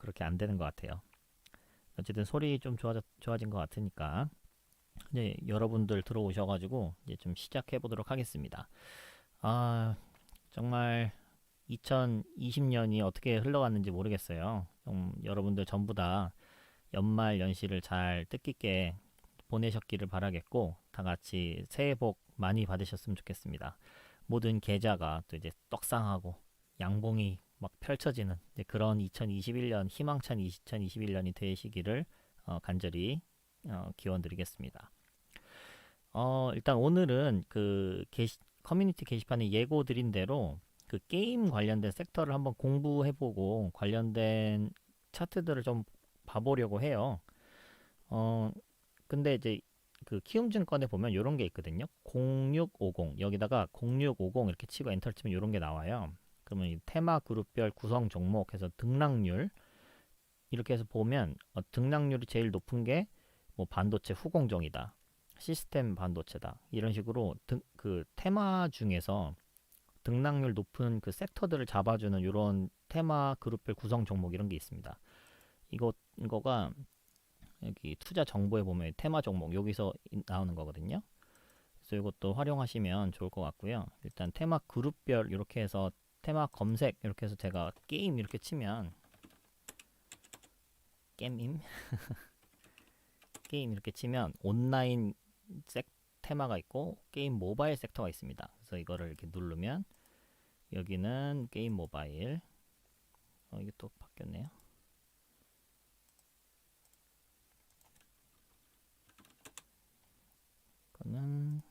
그렇게 안 되는 것 같아요. 어쨌든 소리 좀 좋아진 것 같으니까 이제 여러분들 들어오셔가지고 이제 좀 시작해 보도록 하겠습니다. 아, 정말 2020년이 어떻게 흘러갔는지 모르겠어요. 좀 여러분들 전부 다 연말 연시를 잘 뜻깊게 보내셨기를 바라겠고, 다 같이 새해 복 많이 받으셨으면 좋겠습니다. 모든 계좌가 또 이제 떡상하고 양봉이 막 펼쳐지는 그런 2021년, 희망찬 2021년이 되시기를 간절히 기원드리겠습니다. 일단 오늘은 커뮤니티 게시판에 예고 드린 대로 그 게임 관련된 섹터를 한번 공부해보고 관련된 차트들을 좀 봐보려고 해요. 어, 근데 이제 그 키움증권에 보면 이런 게 있거든요. 0650 여기다가 0650 이렇게 치고 엔터를 치면 이런 게 나와요. 그러면 이 테마 그룹별 구성 종목 해서 등락률 이렇게 해서 보면 등락률이 제일 높은 게 뭐 반도체 후공정이다. 시스템 반도체다. 이런 식으로 그 테마 중에서 등락률 높은 그 섹터들을 잡아주는 이런 테마 그룹별 구성 종목 이런 게 있습니다. 이거가 여기 투자 정보에 보면 테마 종목 여기서 나오는 거거든요. 그래서 이것도 활용하시면 좋을 것 같고요. 일단 테마 그룹별 이렇게 해서 테마 검색 이렇게 해서 제가 게임 이렇게 치면 게임 게임 이렇게 치면 온라인 테마가 있고 게임 모바일 섹터가 있습니다. 그래서 이거를 이렇게 누르면 여기는 게임 모바일 이게 또 바뀌었네요. 이거는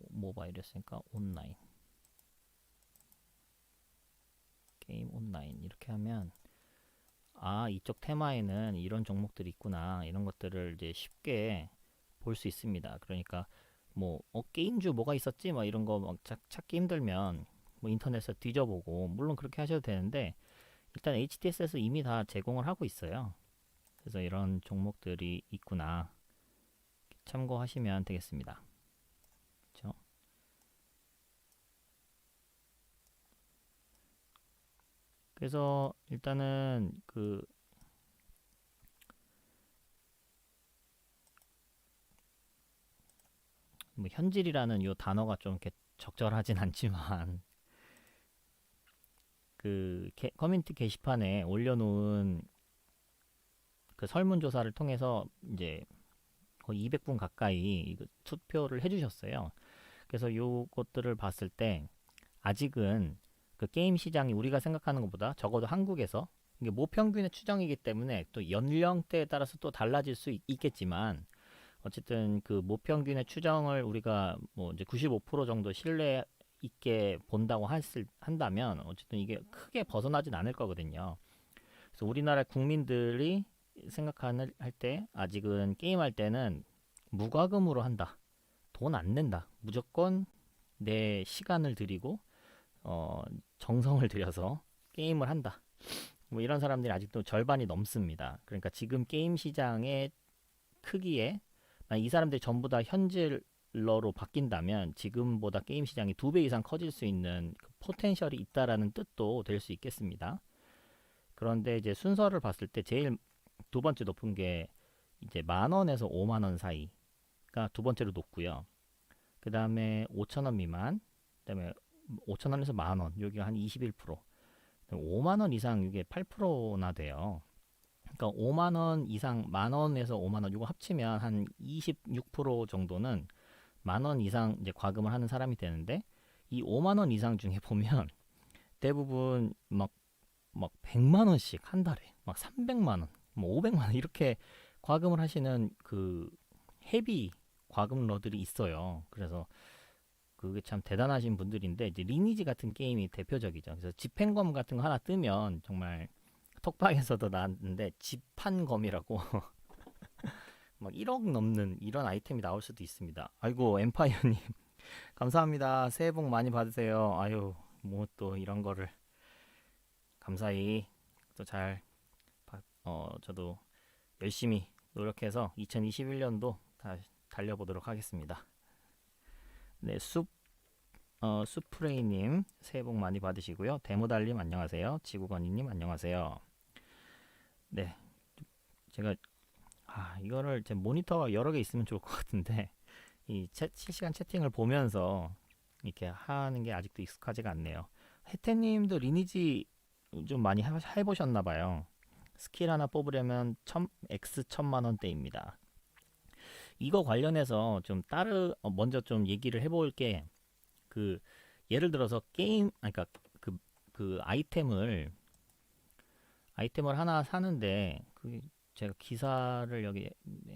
모바일이었으니까 온라인 게임 온라인 이렇게 하면 이쪽 테마에는 이런 종목들이 있구나 이런 것들을 이제 쉽게 볼 수 있습니다. 그러니까 뭐 게임주 뭐가 있었지 막 이런 거 막 찾기 힘들면 뭐 인터넷에서 뒤져보고 물론 그렇게 하셔도 되는데 일단 HTS에서 이미 다 제공을 하고 있어요. 그래서 이런 종목들이 있구나 참고하시면 되겠습니다. 그렇죠? 그래서 일단은 뭐 현질이라는 이 단어가 좀 이렇게 적절하진 않지만 커뮤니티 게시판에 올려놓은 그 설문조사를 통해서 이제 거의 200분 가까이 투표를 해주셨어요. 그래서 요것들을 봤을 때 아직은 그 게임 시장이 우리가 생각하는 것보다 적어도 한국에서 이게 모평균의 추정이기 때문에 또 연령대에 따라서 또 달라질 수 있겠지만 어쨌든 그 모평균의 추정을 우리가 뭐 이제 95% 정도 신뢰 있게 본다고 한다면 어쨌든 이게 크게 벗어나진 않을 거거든요. 그래서 우리나라 국민들이 생각하는 할 때 아직은 게임할 때는 무과금으로 한다. 돈 안 낸다. 무조건 내 시간을 들이고 정성을 들여서 게임을 한다. 뭐 이런 사람들이 아직도 절반이 넘습니다. 그러니까 지금 게임 시장의 크기에 이 사람들이 전부 다 현질러로 바뀐다면 지금보다 게임 시장이 2배 이상 커질 수 있는 그 포텐셜이 있다라는 뜻도 될 수 있겠습니다. 그런데 이제 순서를 봤을 때 제일 두 번째 높은 게 이제 10,000원에서 50,000원 사이가 두 번째로 높고요. 그 다음에 5,000원 미만, 그 다음에 5,000원에서 10,000원, 여기가 한 21%, 5만원 이상 이게 8%나 돼요. 그러니까 5만원 이상, 만원에서 5만원, 이거 합치면 한 26% 정도는 만원 이상 이제 과금을 하는 사람이 되는데, 이 5만원 이상 중에 보면 대부분 막 100만원씩 한 달에, 막 300만원, 뭐 500만원 이렇게 과금을 하시는 그 헤비 과금러들이 있어요. 그래서 그게 참 대단하신 분들인데 이제 리니지 같은 게임이 대표적이죠. 그래서 집행검 같은 거 하나 뜨면 정말 톡방에서도 나왔는데 집한검이라고 막 1억 넘는 이런 아이템이 나올 수도 있습니다. 아이고 엠파이어님 감사합니다. 새해 복 많이 받으세요. 아유 뭐 또 이런 거를 감사히 또 잘 저도 열심히 노력해서 2021년도 다 달려보도록 하겠습니다. 네, 수프레이님 새해 복 많이 받으시고요. 데모달님 안녕하세요. 지구건이님 안녕하세요. 네, 제가 이거를 제 모니터가 여러 개 있으면 좋을 것 같은데 실시간 채팅을 보면서 이렇게 하는 게 아직도 익숙하지가 않네요. 혜태님도 리니지 좀 많이 해보셨나 봐요. 스킬 하나 뽑으려면 X 1000만 원대입니다. 이거 관련해서 좀 먼저 좀 얘기를 해볼 게, 그 예를 들어서 그러니까 그, 그 아이템을 하나 사는데, 제가 기사를 여기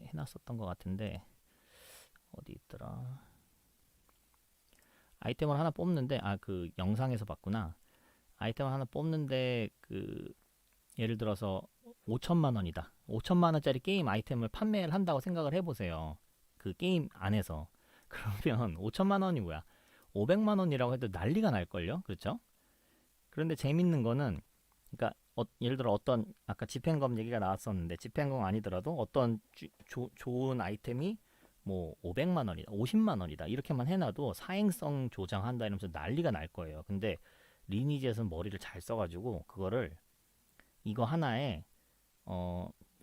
해놨었던 것 같은데 어디 있더라. 아이템을 하나 뽑는데, 그 영상에서 봤구나. 아이템을 하나 뽑는데, 예를 들어서 5천만 원이다. 5천만 원짜리 게임 아이템을 판매를 한다고 생각을 해보세요. 그 게임 안에서. 그러면 5천만 원이 뭐야? 500만 원이라고 해도 난리가 날걸요? 그렇죠? 그런데 재밌는 거는, 그러니까 예를 들어 아까 집행검 얘기가 나왔었는데, 집행검 아니더라도 어떤 좋은 아이템이 뭐 500만 원이다, 50만 원이다 이렇게만 해놔도 사행성 조장한다 이러면서 난리가 날 거예요. 근데 리니지에서는 머리를 잘 써가지고 이거 하나에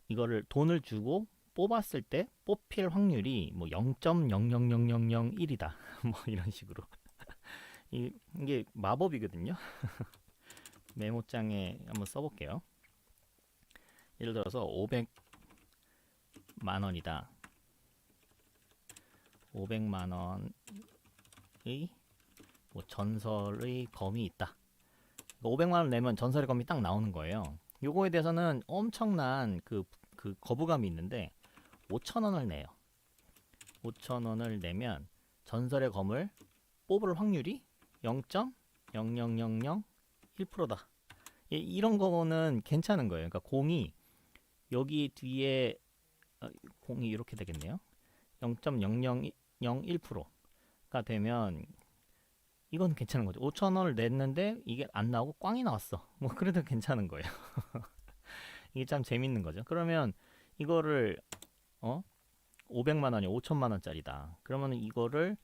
이거를 돈을 주고 뽑았을 때 뽑힐 확률이 뭐 0.00001이다. 뭐 이런 식으로. 이게 마법이거든요. 메모장에 한번 써볼게요. 예를 들어서 500만 원이다. 500만 원의 뭐 전설의 검이 있다. 500만 원 내면 전설의 검이 딱 나오는 거예요. 요거에 대해서는 엄청난 그 거부감이 있는데 5천 원을 내요. 5천 원을 내면 전설의 검을 뽑을 확률이 0.00001%다. 이런 거는 괜찮은 거예요. 그러니까 공이 여기 뒤에 공이 이렇게 되겠네요. 0.0001%가 되면 이건 괜찮은 거죠. 5천 원을 냈는데 이게 안 나오고 꽝이 나왔어. 뭐 그래도 괜찮은 거예요. 이게 참 재밌는 거죠. 그러면 이거를 500만 원이 5천만 원짜리다. 그러면 이거를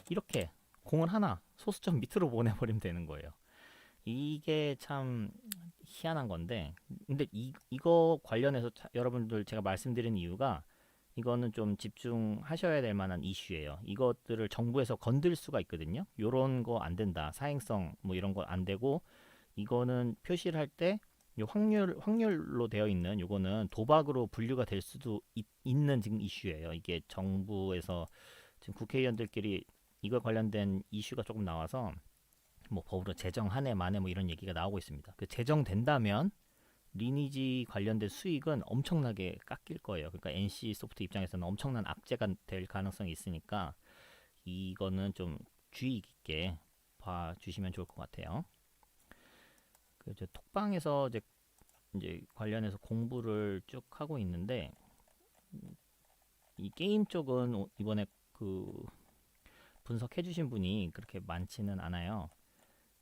이렇게 공을 하나 소수점 밑으로 보내버리면 되는 거예요. 이게 참 희한한 건데, 근데 이거 관련해서 여러분들 제가 말씀드린 이유가, 이거는 좀 집중하셔야 될 만한 이슈예요. 이것들을 정부에서 건들 수가 있거든요. 요런 거 안 된다. 사행성 뭐 이런 거 안 되고, 이거는 표시를 할 때 요 확률로 되어 있는 요거는 도박으로 분류가 될 수도 있는 지금 이슈예요. 이게 정부에서 지금 국회의원들끼리 이거 관련된 이슈가 조금 나와서 뭐 법으로 제정 한 해 만에 뭐 이런 얘기가 나오고 있습니다. 그 제정된다면 리니지 관련된 수익은 엄청나게 깎일 거예요. 그러니까 NC 소프트 입장에서는 엄청난 악재가 될 가능성이 있으니까 이거는 좀 주의 깊게 봐주시면 좋을 것 같아요. 이제 톡방에서 이제 관련해서 공부를 쭉 하고 있는데, 이 게임 쪽은 이번에 분석해주신 분이 그렇게 많지는 않아요.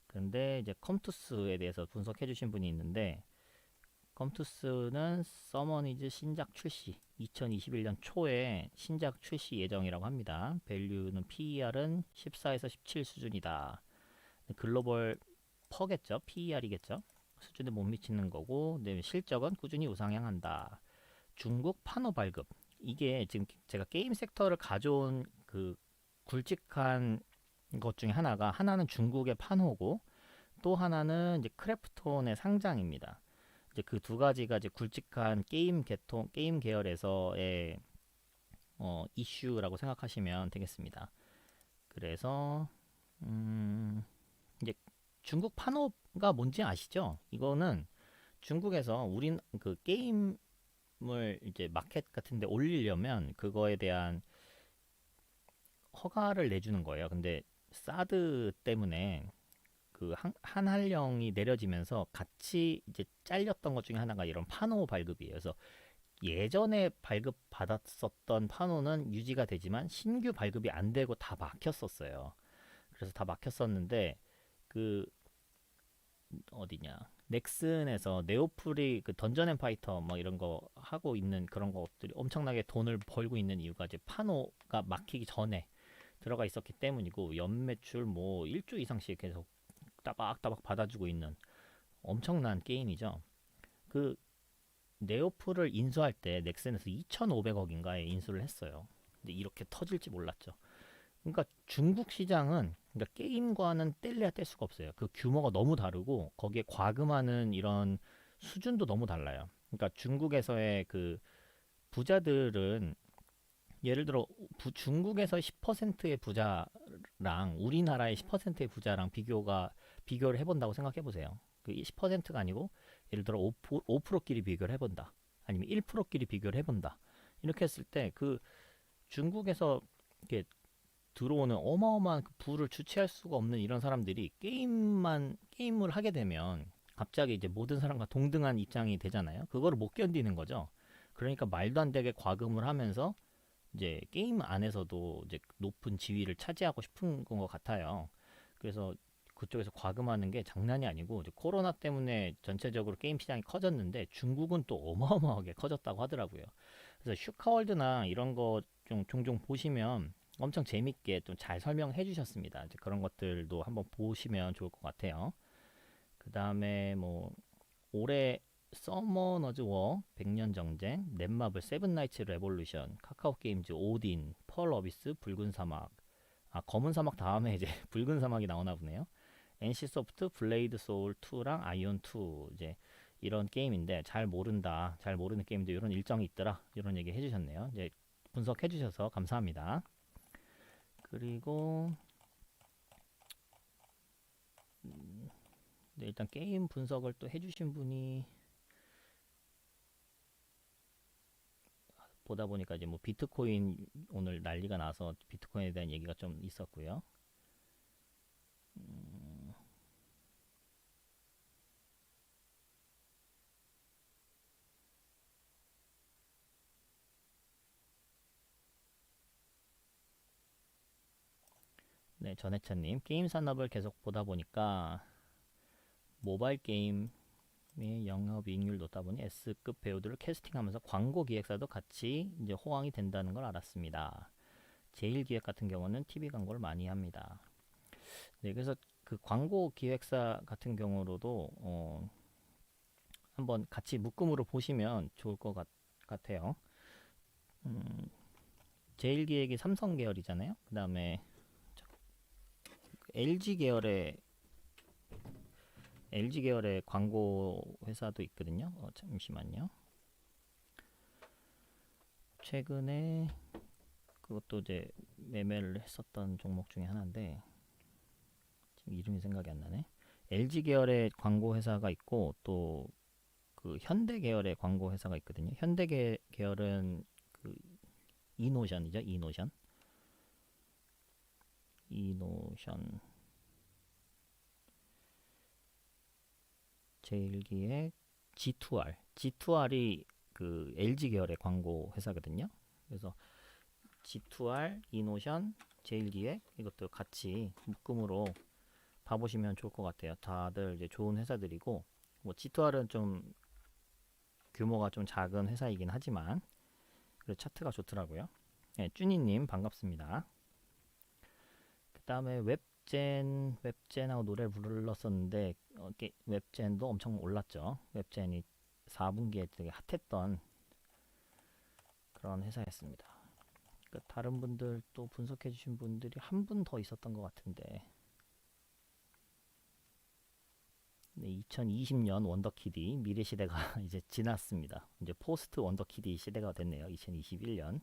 그런데 이제 컴투스에 대해서 분석해주신 분이 있는데, 컴투스는 서머니즈 신작 출시 2021년 초에 신작 출시 예정이라고 합니다. 밸류는 PER은 14에서 17 수준이다. 글로벌 퍼겠죠. PER이겠죠. 수준에 못 미치는 거고, 실적은 꾸준히 우상향한다. 중국 판호 발급. 이게 지금 제가 게임 섹터를 가져온 굵직한 것 중에 하나는 중국의 판호고, 또 하나는 이제 크래프톤의 상장입니다. 이제 그 두 가지가 이제 굵직한 게임 계열에서의 이슈라고 생각하시면 되겠습니다. 그래서 이제 중국 판호가 뭔지 아시죠? 이거는 중국에서 우린 게임을 이제 마켓 같은데 올리려면 그거에 대한 허가를 내주는 거예요. 근데 사드 때문에 한한령이 내려지면서 같이 이제 잘렸던 것 중에 하나가 이런 판호 발급이에요. 그래서 예전에 발급 받았었던 판호는 유지가 되지만 신규 발급이 안 되고 다 막혔었어요. 그래서 다 막혔었는데 그 어디냐, 넥슨에서 네오플이 던전 앤 파이터 뭐 이런 거 하고 있는 그런 것들이 엄청나게 돈을 벌고 있는 이유가 이제 판호가 막히기 전에 들어가 있었기 때문이고, 연매출 뭐 1조 이상씩 계속 따박따박 받아주고 있는 엄청난 게임이죠. 그 네오프를 인수할 때 넥센에서 2,500억인가에 인수를 했어요. 근데 이렇게 터질지 몰랐죠. 그러니까 중국 시장은 그러니까 게임과는 뗄래야 뗄 수가 없어요. 그 규모가 너무 다르고 거기에 과금하는 이런 수준도 너무 달라요. 그러니까 중국에서의 그 부자들은 예를 들어 중국에서 10%의 부자랑 우리나라의 10%의 부자랑 비교를 해본다고 생각해 보세요. 그 10%가 아니고 예를 들어 5%끼리 비교를 해본다. 아니면 1%끼리 비교를 해본다. 이렇게 했을 때 그 중국에서 이렇게 들어오는 어마어마한 그 부를 주체할 수가 없는 이런 사람들이 게임을 하게 되면 갑자기 이제 모든 사람과 동등한 입장이 되잖아요. 그거를 못 견디는 거죠. 그러니까 말도 안 되게 과금을 하면서 이제 게임 안에서도 이제 높은 지위를 차지하고 싶은 것 같아요. 그래서 그쪽에서 과금하는 게 장난이 아니고 이제 코로나 때문에 전체적으로 게임 시장이 커졌는데 중국은 또 어마어마하게 커졌다고 하더라고요. 그래서 슈카월드나 이런 거 좀 종종 보시면 엄청 재밌게 좀 잘 설명해 주셨습니다. 이제 그런 것들도 한번 보시면 좋을 것 같아요. 그 다음에 뭐 올해 서머너즈 워 100년 정쟁, 넷마블 세븐나이츠 레볼루션, 카카오 게임즈 오딘, 펄 어비스 붉은 사막. 검은 사막 다음에 이제 붉은 사막이 나오나 보네요. NC 소프트 블레이드 소울 2랑 아이온 2 이제 이런 게임인데 잘 모른다. 잘 모르는 게임도 이런 일정이 있더라. 이런 얘기 해 주셨네요. 이제 분석해 주셔서 감사합니다. 그리고 네, 일단 게임 분석을 또 해주신 분이 보다 보니까 이제 뭐 비트코인 오늘 난리가 나서 비트코인에 대한 얘기가 좀 있었고요. 네, 전해찬님 게임 산업을 계속 보다 보니까 모바일 게임의 영업이익률 높다 보니 S급 배우들을 캐스팅하면서 광고 기획사도 같이 이제 호황이 된다는 걸 알았습니다. 제일기획 같은 경우는 TV 광고를 많이 합니다. 네, 그래서 그 광고 기획사 같은 경우로도 한번 같이 묶음으로 보시면 좋을 것 같아요. 음, 제일기획이 삼성 계열이잖아요. 그 다음에 LG 계열의 광고 회사도 있거든요. 잠시만요. 최근에 그것도 이제 매매를 했었던 종목 중에 하나인데 지금 이름이 생각이 안 나네. LG 계열의 광고 회사가 있고 또 그 현대 계열의 광고 회사가 있거든요. 현대 계열은 그 이노션이죠. 이노션 제일기획 G2R이 그 LG 계열의 광고 회사거든요. 그래서 G2R, 이노션, 제일기획 이것도 같이 묶음으로 봐보시면 좋을 것 같아요. 다들 이제 좋은 회사들이고 뭐 G2R은 좀 규모가 좀 작은 회사이긴 하지만 그래도 차트가 좋더라고요. 네, 쭈니님 반갑습니다. 그 다음에 웹젠하고 노래를 불렀었는데 웹젠도 엄청 올랐죠. 웹젠이 4분기에 되게 핫했던 그런 회사였습니다. 그 다른 분들 또 분석해 주신 분들이 한 분 더 있었던 것 같은데 네, 2020년 원더키디 미래 시대가 이제 지났습니다. 이제 포스트 원더키디 시대가 됐네요. 2021년.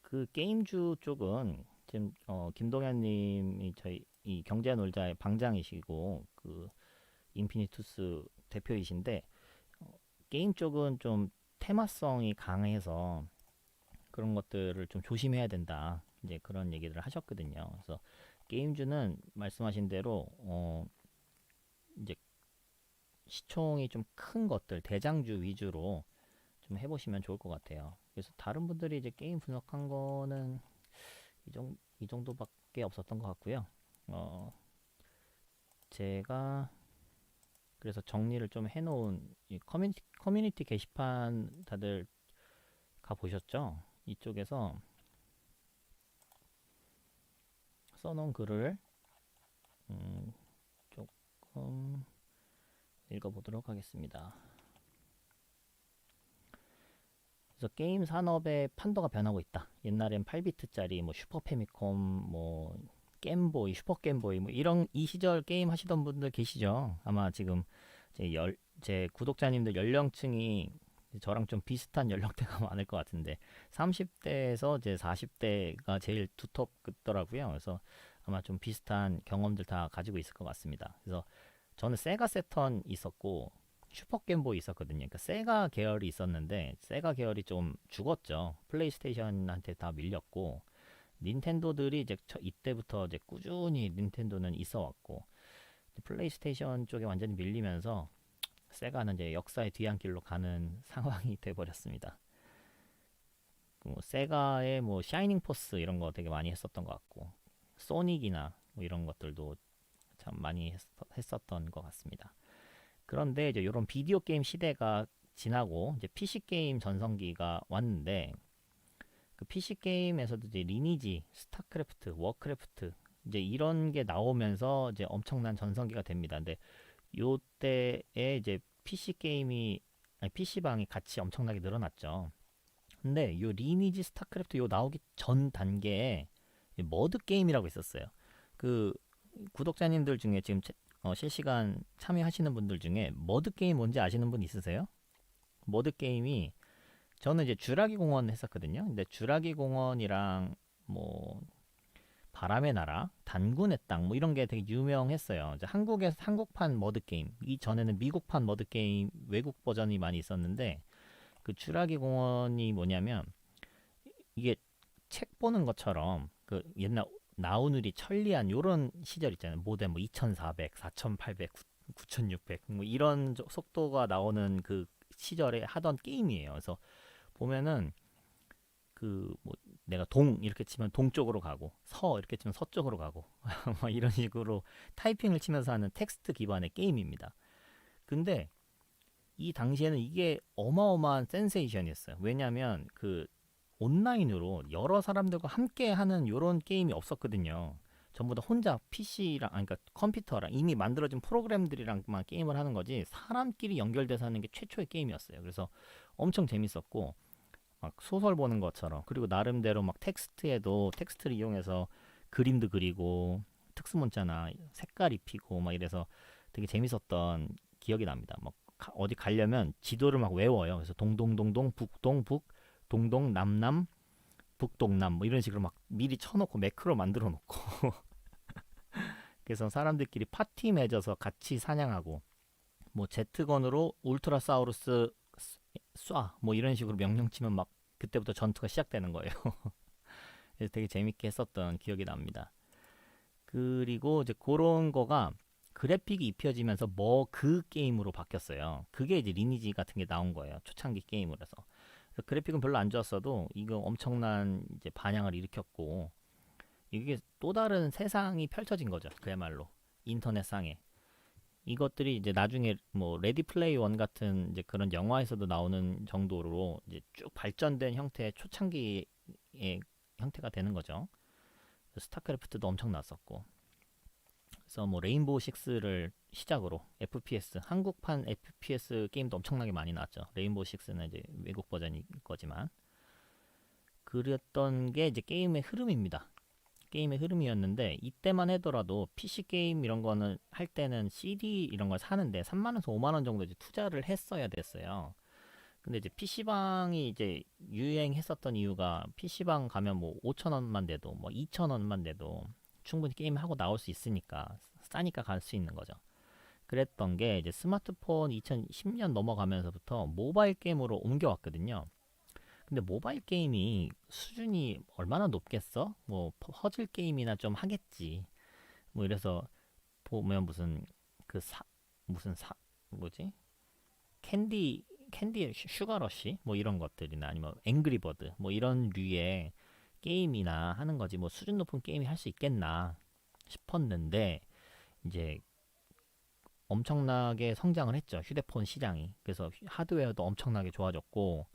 그 게임주 쪽은 지금 김동현님이 저희 이 경제놀자의 방장이시고 그 인피니투스 대표이신데 게임 쪽은 좀 테마성이 강해서 그런 것들을 좀 조심해야 된다. 이제 그런 얘기를 하셨거든요. 그래서 게임주는 말씀하신 대로 이제 시총이 좀 큰 것들 대장주 위주로 좀 해보시면 좋을 것 같아요. 그래서 다른 분들이 이제 게임 분석한 거는 이 정도밖에 없었던 것 같고요. 제가 그래서 정리를 좀 해놓은 이 커뮤니티 게시판 다들 가보셨죠? 이쪽에서 써놓은 글을 조금 읽어보도록 하겠습니다. 그래서 게임 산업의 판도가 변하고 있다. 옛날엔 8비트짜리 뭐 슈퍼 패미콤, 뭐 겜보이, 슈퍼 겜보이 뭐 이런 이 시절 게임 하시던 분들 계시죠? 아마 지금 제 구독자님들 연령층이 저랑 좀 비슷한 연령대가 많을 것 같은데 30대에서 이제 40대가 제일 두텁더라고요. 그래서 아마 좀 비슷한 경험들 다 가지고 있을 것 같습니다. 그래서 저는 세가 세턴 있었고 슈퍼 게임보이 있었거든요. 그러니까 세가 계열이 있었는데 세가 계열이 좀 죽었죠. 플레이스테이션한테 다 밀렸고 닌텐도들이 이제 이때부터 이제 꾸준히 닌텐도는 있어 왔고 플레이스테이션 쪽에 완전히 밀리면서 세가는 이제 역사의 뒤안길로 가는 상황이 돼 버렸습니다. 뭐 세가의 뭐 샤이닝 포스 이런 거 되게 많이 했었던 것 같고 소닉이나 뭐 이런 것들도 참 많이 했었던 것 같습니다. 그런데 이제 이런 비디오 게임 시대가 지나고 이제 PC 게임 전성기가 왔는데 그 PC 게임에서도 이제 리니지, 스타크래프트, 워크래프트 이제 이런 게 나오면서 이제 엄청난 전성기가 됩니다. 근데 요때에 이제 PC 게임이 아니 PC방이 같이 엄청나게 늘어났죠. 근데 요 리니지, 스타크래프트 요 나오기 전 단계에 머드 게임이라고 있었어요. 그 구독자님들 중에 지금 실시간 참여하시는 분들 중에 머드 게임 뭔지 아시는 분 있으세요? 머드 게임이 저는 이제 주라기 공원 했었거든요. 근데 주라기 공원이랑 뭐 바람의 나라, 단군의 땅 뭐 이런 게 되게 유명했어요. 이제 한국에서 한국판 머드 게임, 이 전에는 미국판 머드 게임 외국 버전이 많이 있었는데 그 주라기 공원이 뭐냐면 이게 책 보는 것처럼 그 옛날 나우누리 천리안 요런 시절 있잖아요. 모뎀 뭐 2400, 4800, 9600 뭐 이런 속도가 나오는 그 시절에 하던 게임이에요. 그래서 보면은 그 뭐 내가 동 이렇게 치면 동쪽으로 가고 서 이렇게 치면 서쪽으로 가고 뭐 이런 식으로 타이핑을 치면서 하는 텍스트 기반의 게임입니다. 근데 이 당시에는 이게 어마어마한 센세이션이었어요. 왜냐하면 그 온라인으로 여러 사람들과 함께 하는 요런 게임이 없었거든요. 전부 다 혼자 PC랑 아니 그러니까 컴퓨터랑 이미 만들어진 프로그램들이랑만 게임을 하는 거지 사람끼리 연결돼서 하는 게 최초의 게임이었어요. 그래서 엄청 재밌었고 막 소설 보는 것처럼 그리고 나름대로 막 텍스트에도 텍스트를 이용해서 그림도 그리고 특수문자나 색깔 입히고 막 이래서 되게 재밌었던 기억이 납니다. 막 어디 가려면 지도를 막 외워요. 그래서 동동동동 북동북 동동남남 북동남 뭐 이런 식으로 막 미리 쳐놓고 매크로 만들어 놓고 그래서 사람들끼리 파티 맺어서 같이 사냥하고 뭐 제트건으로 울트라사우루스 쏴 뭐 이런 식으로 명령 치면 막 그때부터 전투가 시작되는 거예요. 그래서 되게 재밌게 했었던 기억이 납니다. 그리고 이제 그런 거가 그래픽이 입혀지면서 뭐 그 게임으로 바뀌었어요. 그게 이제 리니지 같은 게 나온 거예요. 초창기 게임으로서. 그래픽은 별로 안 좋았어도 이거 엄청난 이제 반향을 일으켰고 이게 또 다른 세상이 펼쳐진 거죠. 그야말로 인터넷상에. 이것들이 이제 나중에 뭐 레디 플레이 원 같은 이제 그런 영화에서도 나오는 정도로 이제 쭉 발전된 형태의 초창기의 형태가 되는 거죠. 스타크래프트도 엄청 났었고. 그래서 뭐 레인보우 식스를 시작으로 FPS 한국판 FPS 게임도 엄청나게 많이 나왔죠. 레인보우 식스는 이제 외국 버전일 거지만 그랬던 게 이제 게임의 흐름입니다. 게임의 흐름이었는데 이때만 하더라도 PC 게임 이런 거는 할 때는 CD 이런 걸 사는데 3만 원에서 5만 원 정도 이제 투자를 했어야 됐어요. 근데 이제 PC방이 이제 유행했었던 이유가 PC방 가면 뭐 5천 원만 내도 뭐 2천 원만 내도 충분히 게임 하고 나올 수 있으니까 싸니까 갈 수 있는 거죠. 그랬던 게 이제 스마트폰 2010년 넘어가면서부터 모바일 게임으로 옮겨왔거든요. 근데 모바일 게임이 수준이 얼마나 높겠어? 뭐 퍼즐 게임이나 좀 하겠지. 뭐 이래서 보면 무슨 그 무슨 뭐지? 캔디 슈가러시 뭐 이런 것들이나 아니면 앵그리버드 뭐 이런 류의 게임이나 하는 거지 뭐 수준 높은 게임이 할 수 있겠나 싶었는데 이제 엄청나게 성장을 했죠. 휴대폰 시장이. 그래서 하드웨어도 엄청나게 좋아졌고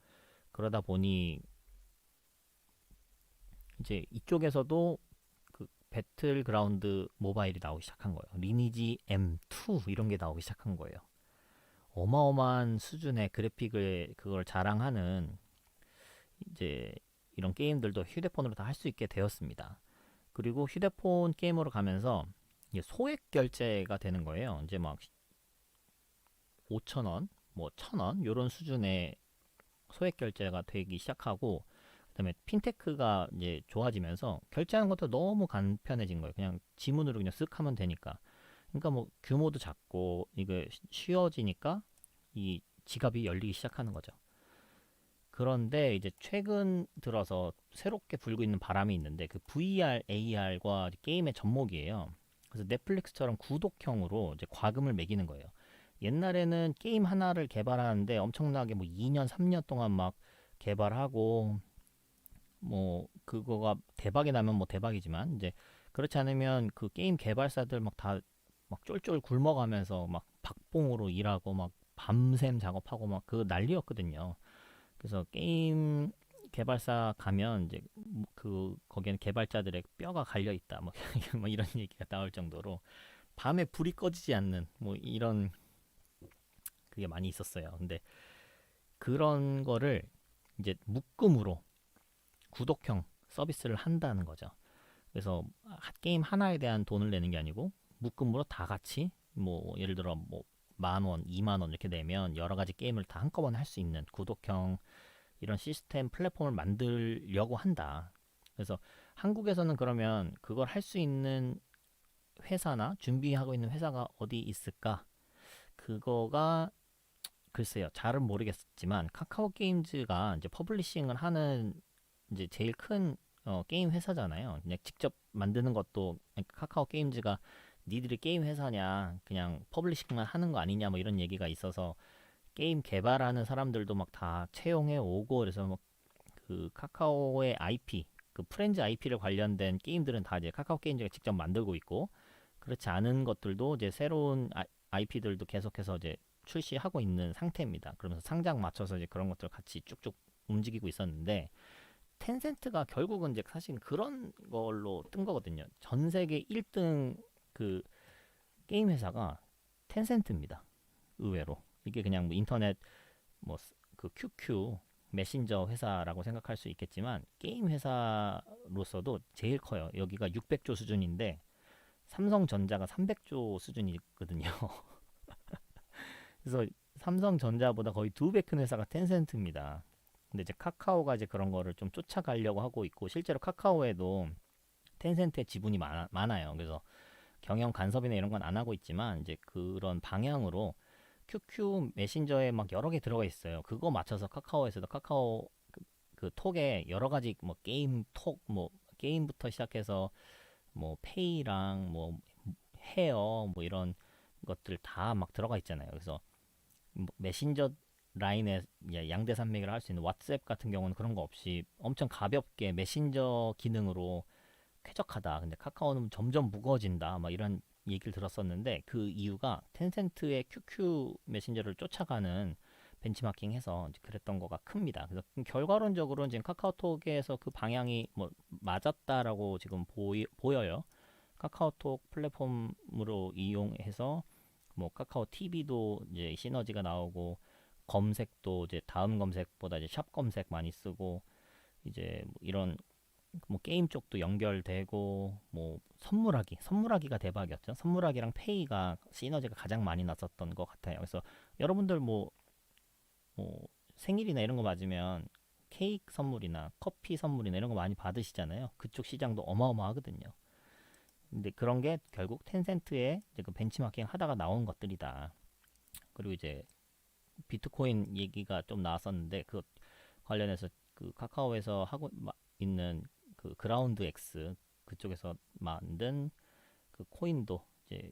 그러다 보니 이제 이쪽에서도 그 배틀그라운드 모바일이 나오기 시작한 거예요. 리니지 M2 이런 게 나오기 시작한 거예요. 어마어마한 수준의 그래픽을 그걸 자랑하는 이제 이런 게임들도 휴대폰으로 다 할 수 있게 되었습니다. 그리고 휴대폰 게임으로 가면서 이게 소액 결제가 되는 거예요. 이제 막 5,000원, 뭐 1,000원 이런 수준의 소액 결제가 되기 시작하고 그다음에 핀테크가 이제 좋아지면서 결제하는 것도 너무 간편해진 거예요. 그냥 지문으로 그냥 쓱 하면 되니까. 그러니까 뭐 규모도 작고 이게 쉬워지니까 이 지갑이 열리기 시작하는 거죠. 그런데 이제 최근 들어서 새롭게 불고 있는 바람이 있는데 그 VR, AR과 게임의 접목이에요. 그래서 넷플릭스처럼 구독형으로 이제 과금을 매기는 거예요. 옛날에는 게임 하나를 개발하는데 엄청나게 뭐 2년, 3년 동안 막 개발하고 뭐 그거가 대박이 나면 뭐 대박이지만 이제 그렇지 않으면 그 게임 개발사들 막 다 막 쫄쫄 굶어가면서 막 박봉으로 일하고 막 밤샘 작업하고 막 그 난리였거든요. 그래서 게임 개발사 가면 이제 그 거기에는 개발자들의 뼈가 갈려 있다 뭐, 뭐 이런 얘기가 나올 정도로 밤에 불이 꺼지지 않는 뭐 이런 그게 많이 있었어요. 근데 그런 거를 이제 묶음으로 구독형 서비스를 한다는 거죠. 그래서 게임 하나에 대한 돈을 내는 게 아니고 묶음으로 다 같이 뭐 예를 들어 뭐 10,000원, 20,000원 이렇게 내면 여러 가지 게임을 다 한꺼번에 할 수 있는 구독형 이런 시스템 플랫폼을 만들려고 한다. 그래서 한국에서는 그러면 그걸 할 수 있는 회사나 준비하고 있는 회사가 어디 있을까? 그거가 글쎄요, 잘은 모르겠지만 카카오 게임즈가 이제 퍼블리싱을 하는 이제 제일 큰 게임 회사잖아요. 그냥 직접 만드는 것도 카카오 게임즈가 니들이 게임 회사냐, 그냥 퍼블리싱만 하는 거 아니냐, 뭐 이런 얘기가 있어서 게임 개발하는 사람들도 막 다 채용해 오고 그래서 막 그 카카오의 IP, 그 프렌즈 IP를 관련된 게임들은 다 이제 카카오 게임즈가 직접 만들고 있고 그렇지 않은 것들도 이제 새로운 IP들도 계속해서 이제 출시하고 있는 상태입니다. 그러면서 상장 맞춰서 이제 그런 것들 같이 쭉쭉 움직이고 있었는데 텐센트가 결국은 이제 사실 그런 걸로 뜬 거거든요. 전 세계 1등 그 게임 회사가 텐센트입니다. 의외로 이게 그냥 뭐 인터넷 뭐 그 QQ 메신저 회사라고 생각할 수 있겠지만 게임 회사로서도 제일 커요. 여기가 600조 수준인데 삼성전자가 300조 수준이거든요. 그래서 삼성전자보다 거의 2배 큰 회사가 텐센트입니다. 근데 이제 카카오가 이제 그런 거를 좀 쫓아가려고 하고 있고 실제로 카카오에도 텐센트의 지분이 많아요. 그래서 경영 간섭이나 이런 건 안 하고 있지만 이제 그런 방향으로 QQ 메신저에 막 여러 개 들어가 있어요. 그거 맞춰서 카카오에서도 카카오 그 톡에 여러 가지 뭐 게임 톡 뭐 게임부터 시작해서 뭐 페이랑 뭐 헤어 뭐 이런 것들 다 막 들어가 있잖아요. 그래서 뭐 메신저 라인에 양대 산맥을 할 수 있는 왓츠앱 같은 경우는 그런 거 없이 엄청 가볍게 메신저 기능으로 쾌적하다. 근데 카카오는 점점 무거워진다. 막 이런 얘기를 들었었는데 그 이유가 텐센트의 QQ 메신저를 쫓아가는 벤치마킹해서 그랬던 거가 큽니다. 그래서 결과론적으로는 지금 카카오톡에서 그 방향이 뭐 맞았다라고 지금 보여요. 카카오톡 플랫폼으로 이용해서 뭐 카카오 TV도 이제 시너지가 나오고 검색도 이제 다음 검색보다 이제 샵 검색 많이 쓰고 이제 뭐 이런 뭐 게임 쪽도 연결되고 뭐 선물하기가 대박이었죠. 선물하기랑 페이가 시너지가 가장 많이 났었던 것 같아요. 그래서 여러분들 뭐 생일이나 이런 거 맞으면 케이크 선물이나 커피 선물이나 이런 거 많이 받으시잖아요. 그쪽 시장도 어마어마하거든요. 근데 그런 게 결국 텐센트의 이제 그 벤치마킹 하다가 나온 것들이다. 그리고 이제 비트코인 얘기가 좀 나왔었는데 그 관련해서 그 카카오에서 하고 있는 그 그라운드 X 그쪽에서 만든 그 코인도 이제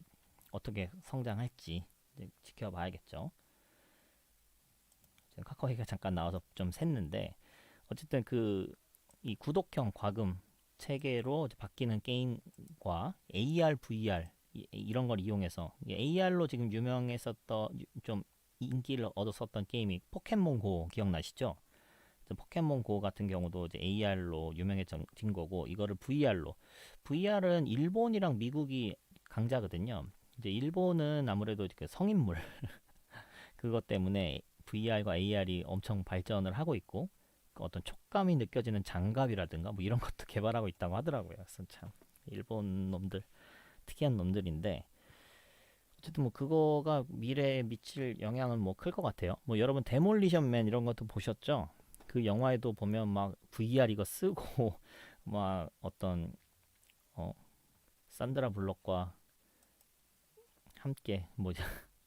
어떻게 성장할지 이제 지켜봐야겠죠. 지금 카카오 얘기가 잠깐 나와서 좀 샜는데 어쨌든 그 이 구독형 과금 체계로 바뀌는 게임과 AR, VR 이런 걸 이용해서 AR로 지금 유명했었던 좀 인기를 얻었었던 게임이 포켓몬고 기억나시죠? 포켓몬고 같은 경우도 이제 AR로 유명해진 거고 이거를 VR로 VR은 일본이랑 미국이 강자거든요. 이제 일본은 아무래도 그 성인물 그것 때문에 VR과 AR이 엄청 발전을 하고 있고 그 어떤 촉감이 느껴지는 장갑이라든가 뭐 이런 것도 개발하고 있다고 하더라고요. 그래서 참 일본 놈들 특이한 놈들인데 어쨌든 뭐 그거가 미래에 미칠 영향은 뭐 클 것 같아요. 뭐 여러분 데몰리션 맨 이런 것도 보셨죠? 그 영화에도 보면 막 VR 이거 쓰고 막 어떤 어 산드라 블록과 함께 뭐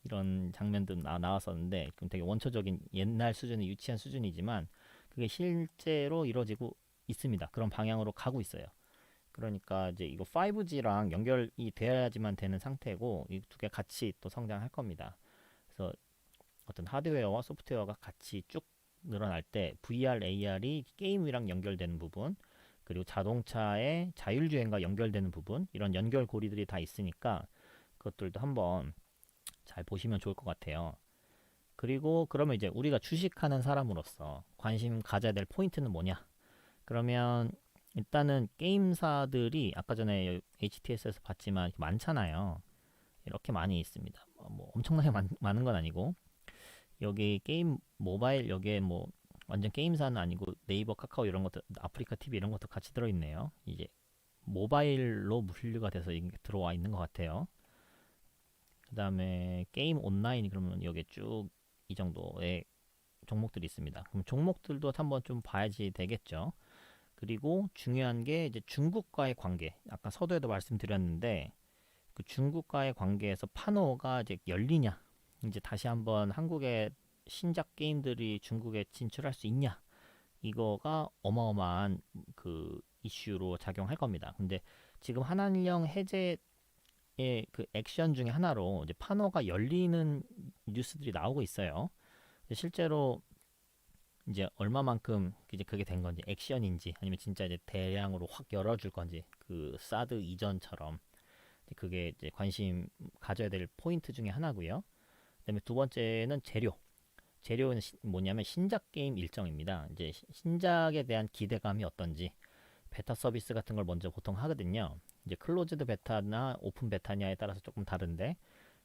이런 장면도 나왔었는데 그럼 되게 원초적인 옛날 수준의 유치한 수준이지만 그게 실제로 이루어지고 있습니다. 그런 방향으로 가고 있어요. 그러니까 이제 이거 5G랑 연결이 돼야지만 되는 상태고 이 두 개 같이 또 성장할 겁니다. 그래서 어떤 하드웨어와 소프트웨어가 같이 쭉 늘어날 때 VR, AR이 게임이랑 연결되는 부분 그리고 자동차의 자율주행과 연결되는 부분 이런 연결고리들이 다 있으니까 그것들도 한번 잘 보시면 좋을 것 같아요. 그리고 그러면 이제 우리가 주식하는 사람으로서 관심 가져야 될 포인트는 뭐냐? 그러면 일단은 게임사들이 아까 전에 HTS에서 봤지만 많잖아요. 이렇게 많이 있습니다. 뭐 엄청나게 많은 건 아니고 여기 게임 모바일 여기에 뭐 완전 게임사는 아니고 네이버, 카카오 이런 것도 아프리카 TV 이런 것도 같이 들어있네요. 이제 모바일로 분류가 돼서 이게 들어와 있는 것 같아요. 그 다음에 게임 온라인 그러면 여기 쭉 이 정도의 종목들이 있습니다. 그럼 종목들도 한번 좀 봐야지 되겠죠. 그리고 중요한 게 이제 중국과의 관계. 아까 서두에도 말씀드렸는데 그 중국과의 관계에서 판호가 이제 열리냐. 이제 다시 한번 한국의 신작 게임들이 중국에 진출할 수 있냐. 이거가 어마어마한 그 이슈로 작용할 겁니다. 근데 지금 한한령 해제의 그 액션 중에 하나로 이제 판호가 열리는 뉴스들이 나오고 있어요. 실제로 이제 얼마만큼 이제 그게 된 건지 액션인지 아니면 진짜 이제 대량으로 확 열어줄 건지 그 사드 이전처럼 그게 이제 관심 가져야 될 포인트 중에 하나고요. 그다음에 두 번째는 재료. 재료는 뭐냐면 신작 게임 일정입니다. 이제 신작에 대한 기대감이 어떤지 베타 서비스 같은 걸 먼저 보통 하거든요. 이제 클로즈드 베타나 오픈 베타냐에 따라서 조금 다른데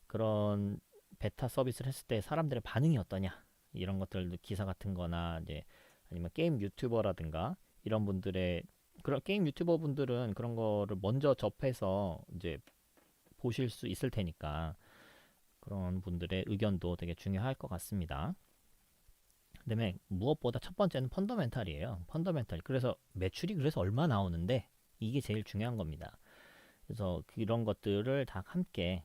그런 베타 서비스를 했을 때 사람들의 반응이 어떠냐 이런 것들 기사 같은 거나 이제 아니면 게임 유튜버라든가 이런 분들의 그런 게임 유튜버 분들은 그런 거를 먼저 접해서 이제 보실 수 있을 테니까 그런 분들의 의견도 되게 중요할 것 같습니다. 그다음에 무엇보다 첫 번째는 펀더멘탈이에요. 펀더멘탈. 그래서 매출이 그래서 얼마 나오는데 이게 제일 중요한 겁니다. 그래서 그런 것들을 다 함께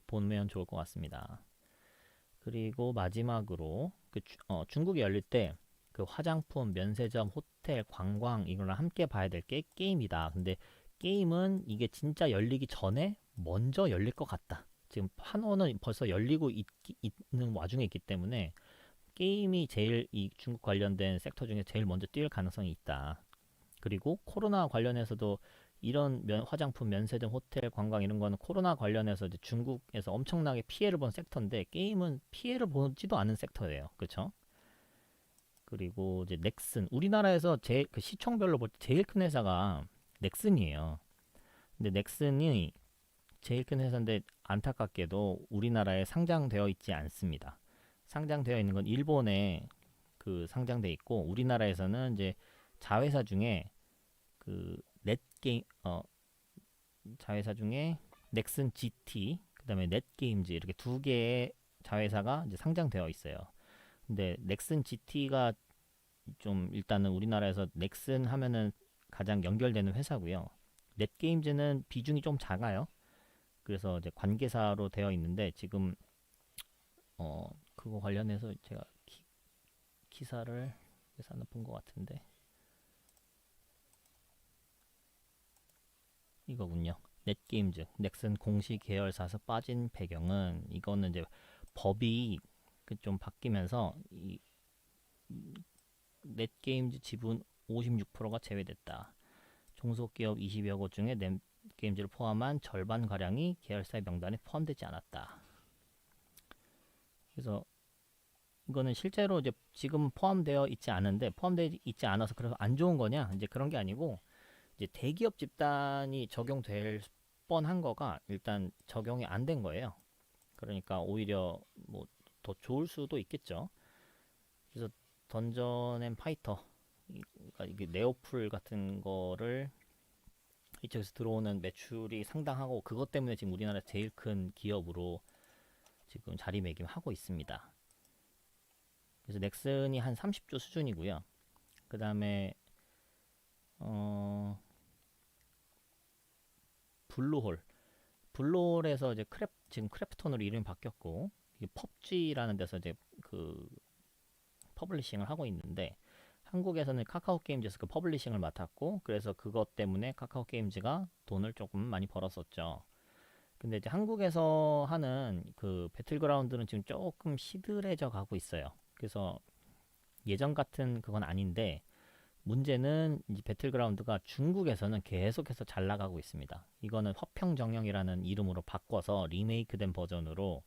보면 좋을 것 같습니다. 그리고 마지막으로 중국에 열릴 때 그 화장품, 면세점, 호텔, 관광 이거랑 함께 봐야 될 게 게임이다. 근데 게임은 이게 진짜 열리기 전에 먼저 열릴 것 같다. 지금 판호는 벌써 열리고 있는 와중에 있기 때문에 게임이 제일 이 중국 관련된 섹터 중에 제일 먼저 뛸 가능성이 있다. 그리고 코로나 관련해서도 이런 화장품, 면세점, 호텔, 관광 이런 거는 코로나 관련해서 이제 중국에서 엄청나게 피해를 본 섹터인데 게임은 피해를 보지도 않은 섹터예요. 그렇죠? 그리고 이제 넥슨 우리나라에서 제일 그 시총별로 볼 때 제일 큰 회사가 넥슨이에요. 근데 넥슨이 제일 큰 회사인데 안타깝게도 우리나라에 상장되어 있지 않습니다. 상장되어 있는 건 일본에 그 상장돼 있고 우리나라에서는 이제 자회사 중에 그 넷게임 자회사 중에 넥슨 GT 그다음에 넷게임즈 이렇게 두 개의 자회사가 이제 상장되어 있어요. 근데 넥슨 GT가 좀 일단은 우리나라에서 넥슨 하면은 가장 연결되는 회사고요. 넷게임즈는 비중이 좀 작아요. 그래서 이제 관계사로 되어 있는데 지금 그거 관련해서 제가 기사를 하나 본 것 같은데 이거군요. 넷게임즈 넥슨 공식 계열사에서 빠진 배경은 이거는 이제 법이 좀 바뀌면서 이 넷게임즈 지분 56%가 제외됐다. 종속기업 20여 곳 중에 넷게임즈를 포함한 절반가량이 계열사의 명단에 포함되지 않았다. 그래서 이거는 실제로 이제 지금 포함되어 있지 않은데 포함되어 있지 않아서 그래서 안 좋은 거냐 이제 그런 게 아니고 이제 대기업 집단이 적용될 뻔한 거가 일단 적용이 안 된 거예요. 그러니까 오히려 뭐 더 좋을 수도 있겠죠. 그래서 던전 앤 파이터, 그러니까 이게 네오플 같은 거를 이쪽에서 들어오는 매출이 상당하고, 그것 때문에 지금 우리나라 제일 큰 기업으로 지금 자리매김하고 있습니다. 그래서 넥슨이 한 30조 수준이고요. 그 다음에 블루홀, 블루홀에서 이제 지금 크래프톤으로 이름이 바뀌었고, 이게 펍지라는 데서 이제 그 퍼블리싱을 하고 있는데, 한국에서는 카카오 게임즈에서 그 퍼블리싱을 맡았고, 그래서 그것 때문에 카카오 게임즈가 돈을 조금 많이 벌었었죠. 근데 이제 한국에서 하는 그 배틀그라운드는 지금 조금 시들해져 가고 있어요. 그래서 예전 같은 그건 아닌데, 문제는 이 배틀그라운드가 중국에서는 계속해서 잘 나가고 있습니다. 이거는 화평정령이라는 이름으로 바꿔서 리메이크된 버전으로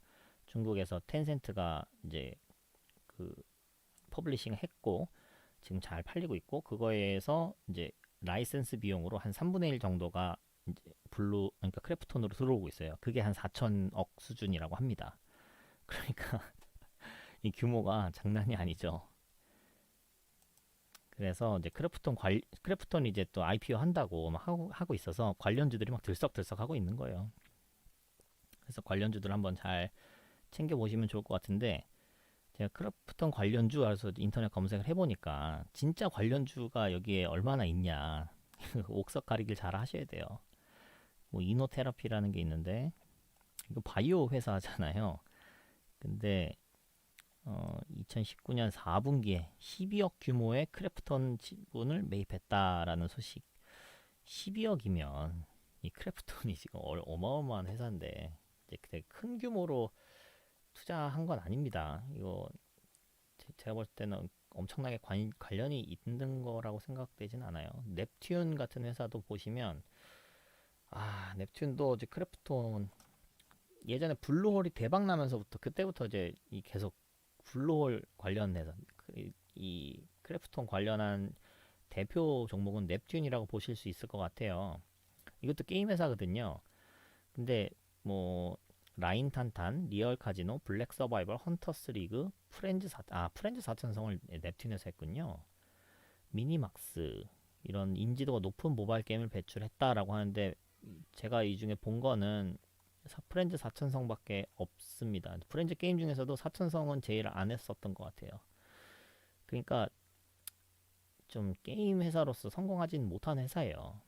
중국에서 텐센트가 이제 그 퍼블리싱 했고, 지금 잘 팔리고 있고, 그거에서 이제 라이센스 비용으로 한 3분의 1 정도가 이제 그러니까 크래프톤으로 들어오고 있어요. 그게 한 4천억 수준이라고 합니다. 그러니까 이 규모가 장난이 아니죠. 그래서 이제 크래프톤이 이제 또 IPO 한다고 막 하고 있어서 관련주들이 막 들썩들썩 하고 있는 거예요. 그래서 관련주들 한번 잘 챙겨보시면 좋을 것 같은데, 제가 크래프톤 관련주 알아서 인터넷 검색을 해보니까 진짜 관련주가 여기에 얼마나 있냐. 옥석 가리기를 잘 하셔야 돼요. 뭐 이노테라피라는 게 있는데, 이거 바이오 회사잖아요. 근데 2019년 4분기에 12억 규모의 크래프톤 지분을 매입했다라는 소식. 12억이면 이 크래프톤이 지금 어마어마한 회사인데, 이제 되게 큰 규모로 투자한 건 아닙니다. 이거 제가 볼 때는 엄청나게 관련이 있는 거라고 생각되진 않아요. 넵튠 같은 회사도 보시면, 넵튠도 이제 크래프톤, 예전에 블루홀이 대박 나면서부터, 그때부터 이제 이 계속 블루홀 관련해서 이 크래프톤 관련한 대표 종목은 넵튠이라고 보실 수 있을 것 같아요. 이것도 게임 회사거든요. 근데 뭐 라인 탄탄, 리얼 카지노, 블랙 서바이벌, 헌터스 리그, 프렌즈 4천성을 넵튠에서 했군요. 미니막스, 이런 인지도가 높은 모바일 게임을 배출했다라고 하는데, 제가 이 중에 본 거는 프렌즈 4천성밖에 없습니다. 프렌즈 게임 중에서도 4천성은 제일 안 했었던 것 같아요. 그러니까 좀 게임 회사로서 성공하진 못한 회사예요.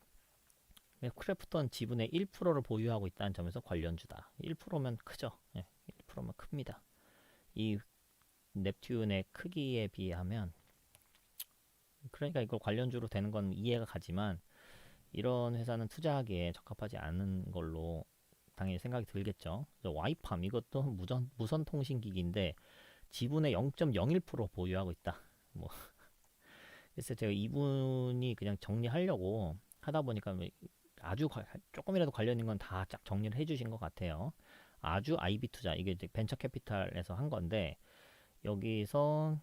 크래프톤 지분의 1%를 보유하고 있다는 점에서 관련주다. 1%면 크죠. 1%면 큽니다. 이 넵튠의 크기에 비하면, 그러니까 이걸 관련주로 되는 건 이해가 가지만, 이런 회사는 투자하기에 적합하지 않은 걸로 당연히 생각이 들겠죠. 와이팜, 이것도 무선 통신기기인데 지분의 0.01% 보유하고 있다. 뭐 그래서 제가 이분이 그냥 정리하려고 하다 보니까 아주 조금이라도 관련 있는 건 다 쫙 정리를 해주신 것 같아요. 아주 IB 투자, 이게 이제 벤처 캐피탈에서 한 건데, 여기서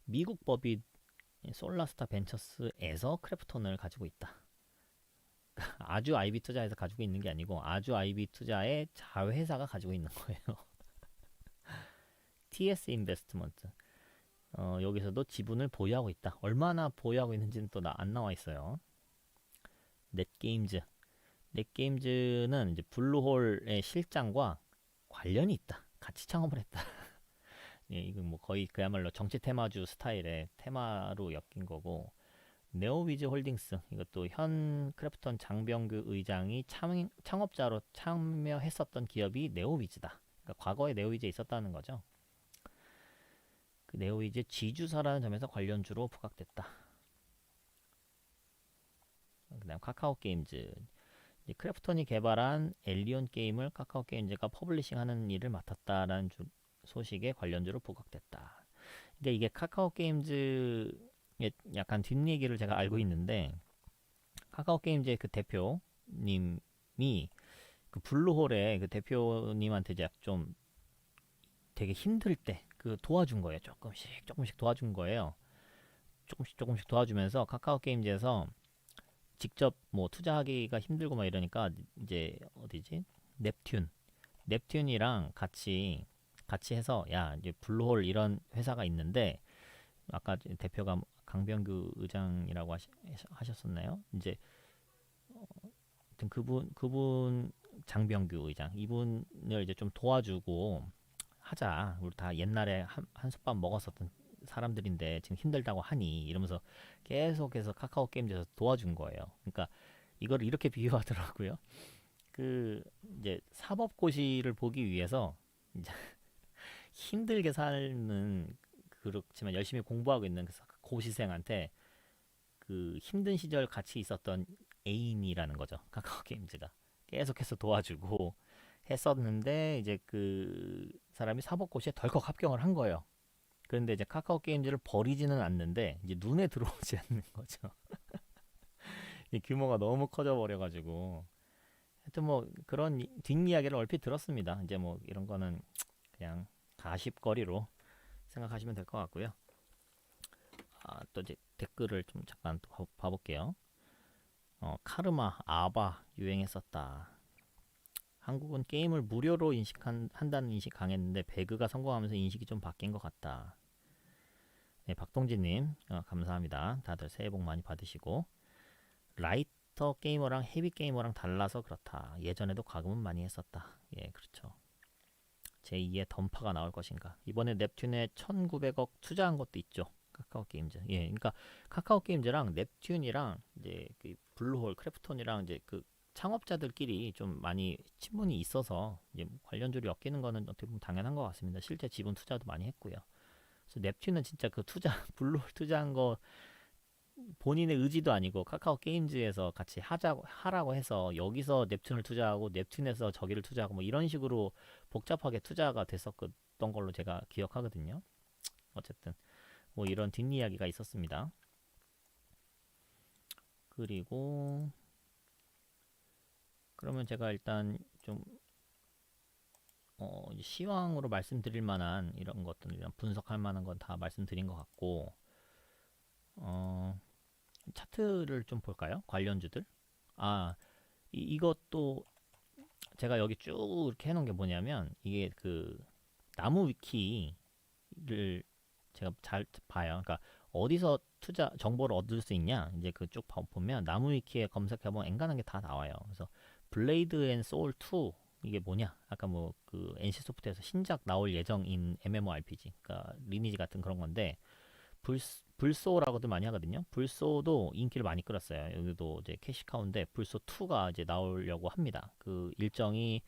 미국 법인 솔라스타 벤처스에서 크래프톤을 가지고 있다. 아주 IB 투자에서 가지고 있는 게 아니고 아주 IB 투자의 자회사가 가지고 있는 거예요. TS 인베스트먼트, 여기서도 지분을 보유하고 있다. 얼마나 보유하고 있는지는 또 안 나와 있어요. 넷게임즈는 이제 블루홀의 실장과 관련이 있다. 같이 창업을 했다. 예, 이건 뭐 거의 그야말로 정치 테마주 스타일의 테마로 엮인 거고, 네오위즈 홀딩스, 이것도 현 크래프톤 장병규 의장이 창업자로 참여했었던 기업이 네오위즈다. 그러니까 과거에 네오위즈에 있었다는 거죠. 그 네오위즈 지주사라는 점에서 관련주로 부각됐다. 그 다음 카카오 게임즈, 크래프톤이 개발한 엘리온 게임을 카카오 게임즈가 퍼블리싱하는 일을 맡았다라는 소식에 관련주로 부각됐다. 근데 이게 카카오 게임즈의 약간 뒷얘기를 제가 알고 있는데, 카카오 게임즈의 그 대표님이 그 블루홀의 그 대표님한테 이제 좀 되게 힘들 때 그 도와준 거예요. 조금씩 도와준 거예요. 조금씩 도와주면서 카카오 게임즈에서 직접 뭐 투자하기가 힘들고 막 이러니까, 이제 어디지? 넵튠이랑 같이 해서 야 이제 블루홀 이런 회사가 있는데 아까 대표가 강병규 의장이라고 하셨었나요? 이제 하여튼 그분 장병규 의장 이분을 이제 좀 도와주고 하자. 우리 다 옛날에 한솥밥 먹었었던 사람들인데 지금 힘들다고 하니 이러면서 계속해서 카카오 게임즈에서 도와준 거예요. 그러니까 이걸 이렇게 비유하더라고요. 그 이제 사법고시를 보기 위해서 이제 힘들게 사는 그렇지만 열심히 공부하고 있는 그 고시생한테 그 힘든 시절 같이 있었던 애인이라는 거죠. 카카오 게임즈가 계속해서 도와주고 했었는데 이제 그 사람이 사법고시에 덜컥 합격을 한 거예요. 그런데 이제 카카오 게임즈를 버리지는 않는데 이제 눈에 들어오지 않는 거죠. 이 규모가 너무 커져 버려가지고 하여튼 뭐 그런 뒷이야기를 얼핏 들었습니다. 이제 뭐 이런 거는 그냥 가십거리로 생각하시면 될 것 같고요. 또 이제 댓글을 좀 잠깐 또 봐볼게요. 카르마, 아바 유행했었다. 한국은 게임을 무료로 한다는 인식 강했는데 배그가 성공하면서 인식이 좀 바뀐 것 같다. 네, 박동진님 감사합니다. 다들 새해 복 많이 받으시고 라이터 게이머랑 헤비 게이머랑 달라서 그렇다. 예전에도 과금은 많이 했었다. 예, 그렇죠. 제2의 던파가 나올 것인가. 이번에 넵튠에 1900억 투자한 것도 있죠. 카카오 게임즈. 예, 그러니까 카카오 게임즈랑 넵튠이랑 이제 그 블루홀, 크래프톤이랑 이제 그 창업자들끼리 좀 많이 친분이 있어서 이제 관련주를 엮이는 거는 어떻게 보면 당연한 것 같습니다. 실제 지분 투자도 많이 했고요. 그래서 넵튠은 진짜 그 투자 블루홀 투자한 거 본인의 의지도 아니고 카카오 게임즈에서 같이 하라고 해서 여기서 넵튠을 투자하고 넵튠에서 저기를 투자하고 뭐 이런 식으로 복잡하게 투자가 됐었던 걸로 제가 기억하거든요. 어쨌든 뭐 이런 뒷이야기가 있었습니다. 그리고 그러면 제가 일단 좀 시황으로 말씀드릴 만한 이런 것들 이런 분석할 만한 건 다 말씀드린 것 같고 차트를 좀 볼까요? 관련주들. 이것도 제가 여기 쭉 이렇게 해놓은 게 뭐냐면 이게 그 나무 위키를 제가 잘 봐요. 그러니까 어디서 투자 정보를 얻을 수 있냐 이제 그 쭉 보면 나무 위키에 검색해보면 엔간한 게 다 나와요. 그래서 블레이드 앤 소울 2 이게 뭐냐? 아까 뭐 그 NC 소프트에서 신작 나올 예정인 MMORPG, 그러니까 리니지 같은 그런 건데 불소라고도 많이 하거든요. 불소도 인기를 많이 끌었어요. 여기도 이제 캐시카우인데 불소 2가 이제 나오려고 합니다. 그 일정이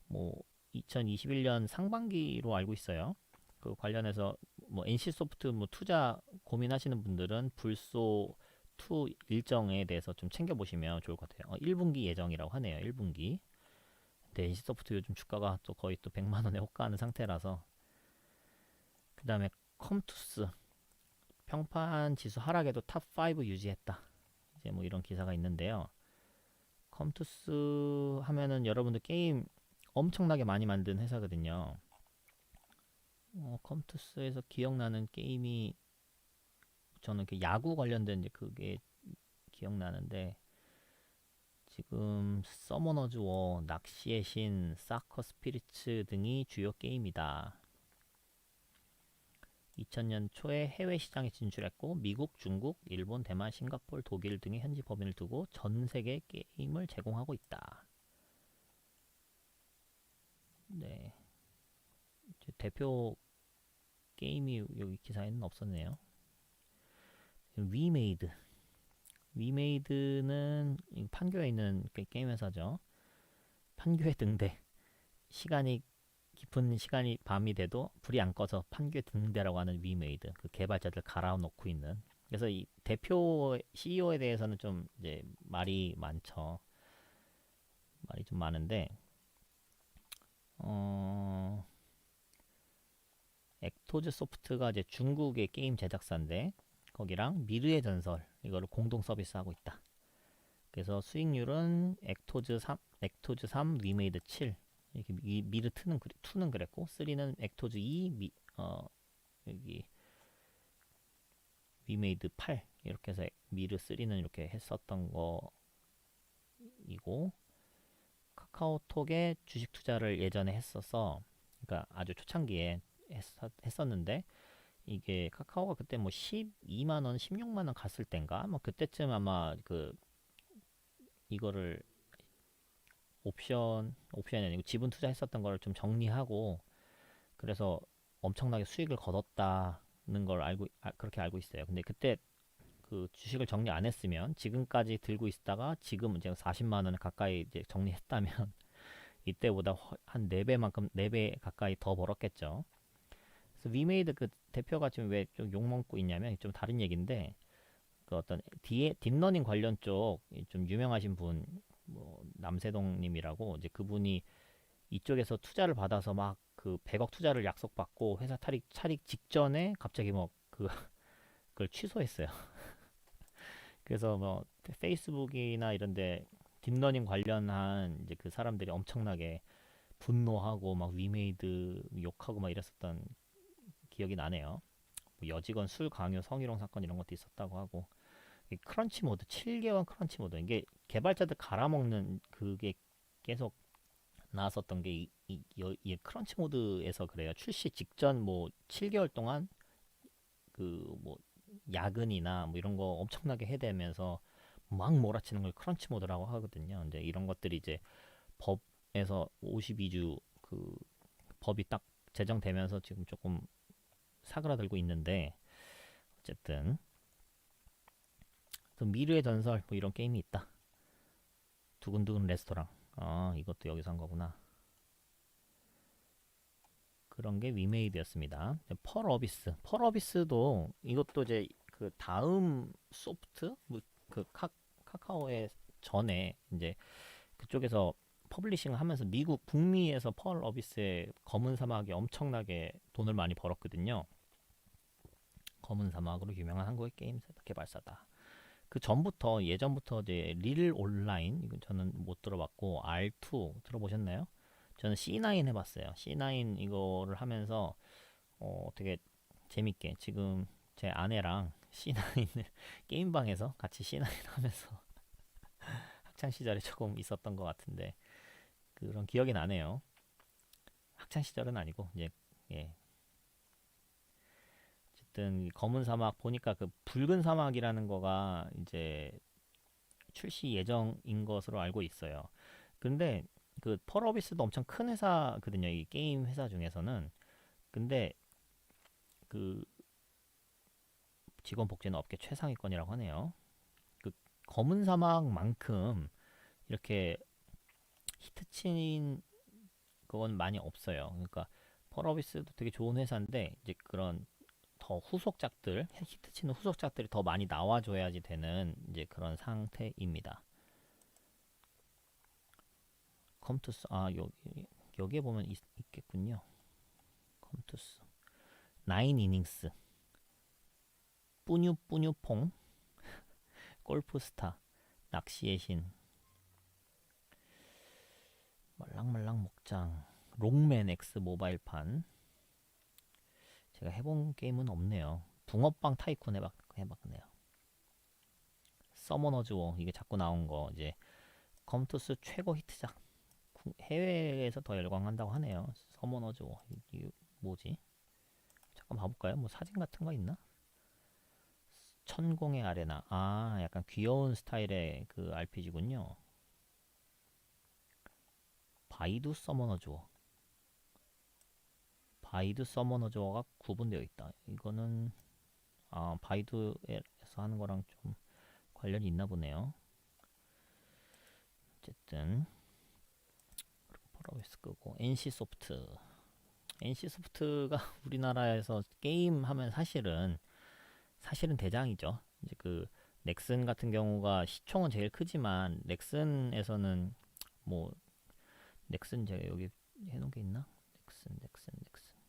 뭐 2021년 상반기로 알고 있어요. 그 관련해서 뭐 NC 소프트 뭐 투자 고민하시는 분들은 불소 2 일정에 대해서 좀 챙겨 보시면 좋을 것 같아요. 1분기 예정이라고 하네요. 1분기. 근데 NC 소프트 요즘 주가가 또 거의 또 100만 원에 호가하는 상태라서. 그다음에 컴투스 평판 지수 하락에도 탑 5 유지했다. 이제 뭐 이런 기사가 있는데요. 컴투스 하면은 여러분들 게임 엄청나게 많이 만든 회사거든요. 컴투스에서 기억나는 게임이 저는 그 야구 관련된 이제 그게 기억나는데 지금 서머너즈 워, 낚시의 신, 사커 스피리츠 등이 주요 게임이다. 2000년 초에 해외 시장에 진출했고 미국, 중국, 일본, 대만, 싱가포르, 독일 등의 현지 법인을 두고 전 세계 게임을 제공하고 있다. 네, 대표 게임이 여기 기사에는 없었네요. 위메이드. 위메이드는 판교에 있는 게임 회사죠. 판교에 등대. 시간이 깊은 시간이 밤이 돼도 불이 안 꺼서 판교에 등대라고 하는 위메이드. 그 개발자들 갈아놓고 있는. 그래서 이 대표 CEO에 대해서는 좀 이제 말이 많죠. 말이 좀 많은데 액토즈 소프트가 이제 중국의 게임 제작사인데 거기랑 미르의 전설 이거를 공동 서비스하고 있다. 그래서 수익률은 액토즈 3 리메이드 7 이렇게 미르 2는 그랬고 3는 액토즈 2 여기 리메이드 8 이렇게 해서 미르 3는 이렇게 했었던 거이고 카카오톡에 주식 투자를 예전에 했어서, 그러니까 아주 초창기에 했었는데, 이게 카카오가 그때 뭐 12만 원, 16만 원 갔을 땐가? 뭐 그때쯤 아마 그 이거를 옵션이 아니고 지분 투자했었던 걸 좀 정리하고, 그래서 엄청나게 수익을 거뒀다는 걸 그렇게 알고 있어요. 근데 그때 그 주식을 정리 안 했으면 지금까지 들고 있다가 지금 이제 40만 원 가까이 이제 정리했다면 이때보다 한 4배만큼 4배 가까이 더 벌었겠죠. 그래서 위메이드 그 대표가 지금 왜 좀 욕먹고 있냐면 좀 다른 얘기인데, 그 어떤 딥러닝 관련 쪽 좀 유명하신 분, 뭐 남세동님이라고, 이제 그분이 이쪽에서 투자를 받아서 막 그 100억 투자를 약속받고 회사 차릭 직전에 갑자기 뭐 그걸 취소했어요. 그래서 뭐 페이스북이나 이런데 딥러닝 관련한 이제 그 사람들이 엄청나게 분노하고 막 위메이드 욕하고 막 이랬었던 기억이 나네요. 뭐 여직원 술 강요 성희롱 사건 이런 것도 있었다고 하고. 크런치 모드 7개월 크런치 모드, 이게 개발자들 갈아먹는 그게 계속 나왔었던 게 이 크런치 모드에서 그래요. 출시 직전 뭐 7개월 동안 그 뭐 야근이나 뭐 이런 거 엄청나게 해대면서 막 몰아치는 걸 크런치 모드라고 하거든요. 근데 이런 것들이 이제 법에서 52주 그 법이 딱 제정되면서 지금 조금 사그라들고 있는데, 어쨌든 또 미르의 전설 뭐 이런 게임이 있다. 두근두근 레스토랑. 아, 이것도 여기서 한 거구나. 그런 게 위메이드였습니다. 펄 어비스. 펄 어비스도 이것도 이제 그 다음 소프트 그 카카오의 전에 이제 그쪽에서 퍼블리싱을 하면서 미국 북미에서 펄 어비스의 검은 사막이 엄청나게 돈을 많이 벌었거든요. 검은 사막으로 유명한 한국의 게임 개발사다. 그 전부터 예전부터 이제 릴 온라인, 이건 저는 못 들어봤고, R2 들어보셨나요? 저는 C9 해봤어요. C9 이거를 하면서 되게 재밌게 지금 제 아내랑 C9을 게임방에서 같이 C9 하면서 학창 시절에 조금 있었던 것 같은데 그런 기억이 나네요. 학창 시절은 아니고 이제, 예. 어쨌든 검은 사막 보니까 그 붉은 사막이라는 거가 이제 출시 예정인 것으로 알고 있어요. 근데 그 펄어비스도 엄청 큰 회사거든요. 이 게임 회사 중에서는. 근데 그 직원 복지는 업계 최상위권이라고 하네요. 그 검은 사막만큼 이렇게 히트친 그건 많이 없어요. 그러니까 펄어비스도 되게 좋은 회사인데 이제 그런 더 후속작들, 히트치는 후속작들이 더 많이 나와줘야지 되는 이제 그런 상태입니다. 컴투스, 여기에 보면 있겠군요. 컴투스 나인 이닝스, 뿌뉴뿌뉴퐁, 골프스타, 낚시의 신, 말랑말랑 목장, 롱맨 X 모바일판. 제가 해본 게임은 없네요. 붕어빵 타이쿤 해봤네요. 서머너즈 워, 이게 자꾸 나온 거 이제 컴투스 최고 히트작. 해외에서 더 열광한다고 하네요. 서머너즈 워, 이게 뭐지? 잠깐 봐볼까요? 뭐 사진 같은 거 있나? 천공의 아레나. 아, 약간 귀여운 스타일의 그 RPG군요. 바이두 서머너즈워. 바이두 서머너즈워가 구분되어 있다. 이거는 바이두에서 하는 거랑 좀 관련이 있나 보네요. 어쨌든 펄어비스 끄고 NC소프트. NC소프트가 우리나라에서 게임 하면 사실은 대장이죠. 이제 그 넥슨 같은 경우가 시총은 제일 크지만 넥슨에서는 뭐 넥슨 제가 여기 해놓은 게 있나?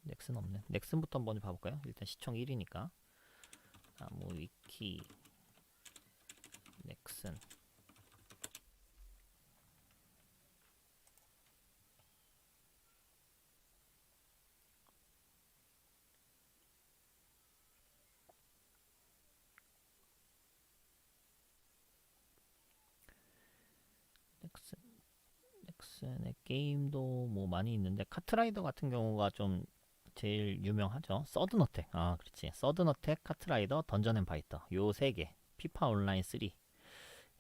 넥슨 없네. 넥슨부터 한번 봐볼까요? 일단 시총 1위니까. 뭐 위키 넥슨. 넥슨 넥슨의 게임도 뭐 많이 있는데 카트라이더 같은 경우가 좀 제일 유명하죠. 서든어택. 아, 그렇지. 서든어택, 카트라이더, 던전앤파이터. 요 세 개. 피파 온라인 3.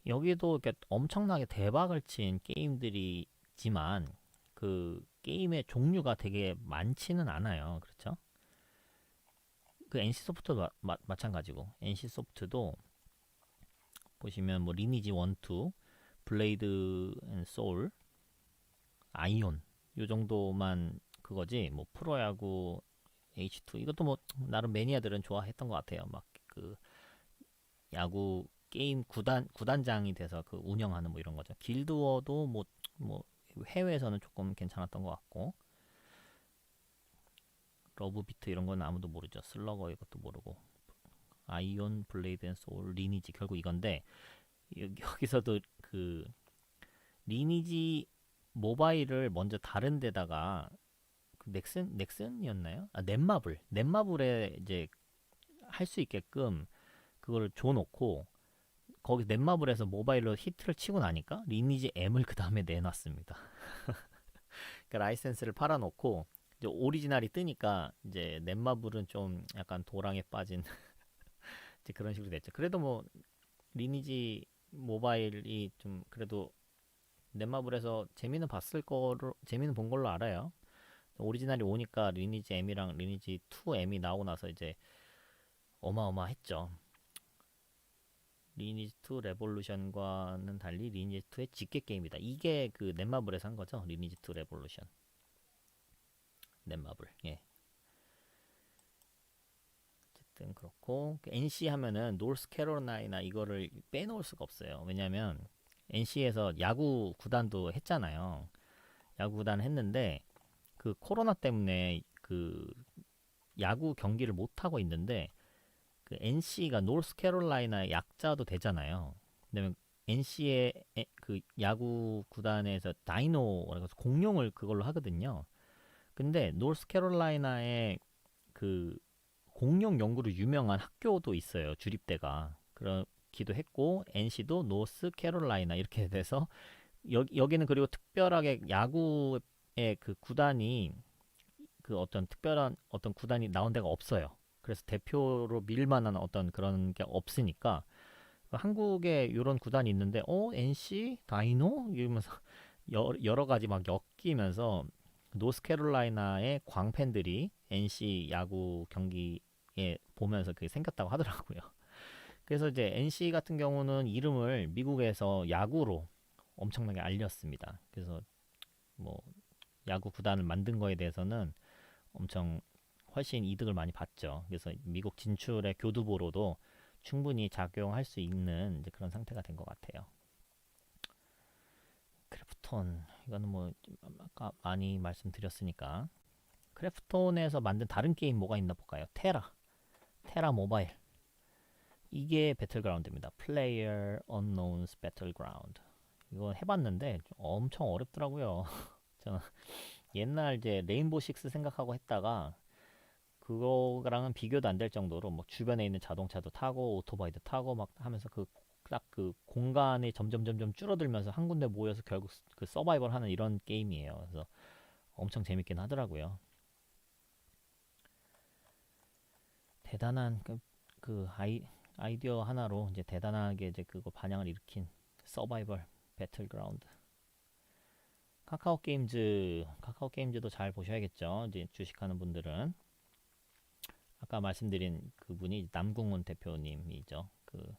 여기도 이렇게 엄청나게 대박을 친 게임들이지만 그 게임의 종류가 되게 많지는 않아요. 그렇죠? 그 NC 소프트도 마찬가지고 NC 소프트도 보시면 뭐 리니지 1, 2, 블레이드 앤 소울, 아이온 요 정도만 그거지. 뭐 프로야구 H2 이것도 뭐 나름 매니아들은 좋아했던 것 같아요. 막 그 야구 게임 구단장이 돼서 그 운영하는 뭐 이런 거죠. 길드워도 뭐 해외에서는 조금 괜찮았던 것 같고, 러브비트 이런 건 아무도 모르죠. 슬러거 이것도 모르고, 아이온, 블레이드 앤 소울, 리니지 결국 이건데 여기서도 그 리니지 모바일을 먼저 다른 데다가 그 넥슨이었나요? 아, 넷마블에 이제 할 수 있게끔 그거를 줘놓고 거기 넷마블에서 모바일로 히트를 치고 나니까 리니지 M을 그 다음에 내놨습니다. 그러니까 라이센스를 팔아놓고 이제 오리지널이 뜨니까 이제 넷마블은 좀 약간 도랑에 빠진 이제 그런 식으로 됐죠. 그래도 뭐 리니지 모바일이 좀 그래도 넷마블에서 재미는 본 걸로 알아요. 오리지널이 오니까 리니지 M이랑 리니지 2 M이 나오고 나서 이제 어마어마했죠. 리니지 2 레볼루션과는 달리 리니지 2의 직계 게임이다. 이게 그 넷마블에서 한 거죠. 리니지 2 레볼루션. 넷마블. 예. 어쨌든 그렇고 NC 하면은 노스캐롤라이나 이거를 빼놓을 수가 없어요. 왜냐면 NC에서 야구 구단도 했잖아요. 야구 구단 했는데 그 코로나 때문에 그 야구 경기를 못 하고 있는데 그 NC가 노스캐롤라이나의 약자도 되잖아요. 왜냐면 NC의 그 야구 구단에서 다이노라고 해서 공룡을 그걸로 하거든요. 근데 노스캐롤라이나의 그 공룡 연구로 유명한 학교도 있어요. 주립대가. 그렇기도 했고 NC도 노스캐롤라이나 이렇게 돼서 여기는 그리고 특별하게 야구의 그 구단이 그 어떤 특별한 어떤 구단이 나온 데가 없어요. 그래서 대표로 밀 만한 어떤 그런 게 없으니까 한국에 이런 구단이 있는데 NC 다이노 이러면서 여러 가지 막 엮이면서 노스캐롤라이나의 광팬들이 NC 야구 경기에 보면서 그게 생겼다고 하더라고요. 그래서 이제 NC 같은 경우는 이름을 미국에서 야구로 엄청나게 알렸습니다. 그래서 뭐 야구 구단을 만든 거에 대해서는 엄청 훨씬 이득을 많이 봤죠. 그래서 미국 진출의 교두보로도 충분히 작용할 수 있는 이제 그런 상태가 된 것 같아요. 크래프톤 이거는 뭐 아까 많이 말씀드렸으니까 크래프톤에서 만든 다른 게임 뭐가 있나 볼까요? 테라 모바일 이게 배틀그라운드입니다. Player Unknown's Battleground 이거 해봤는데 엄청 어렵더라고요. 저는 옛날 이제 레인보우 식스 생각하고 했다가 그거랑은 비교도 안 될 정도로 뭐 주변에 있는 자동차도 타고 오토바이도 타고 막 하면서 그 딱 그 공간이 점점 줄어들면서 한 군데 모여서 결국 그 서바이벌 하는 이런 게임이에요. 그래서 엄청 재밌긴 하더라고요. 대단한 아이디어 하나로 이제 대단하게 이제 그거 반향을 일으킨 서바이벌 배틀그라운드. 카카오 게임즈도 잘 보셔야겠죠. 이제 주식하는 분들은 아까 말씀드린 그분이 남궁훈 대표님이죠. 그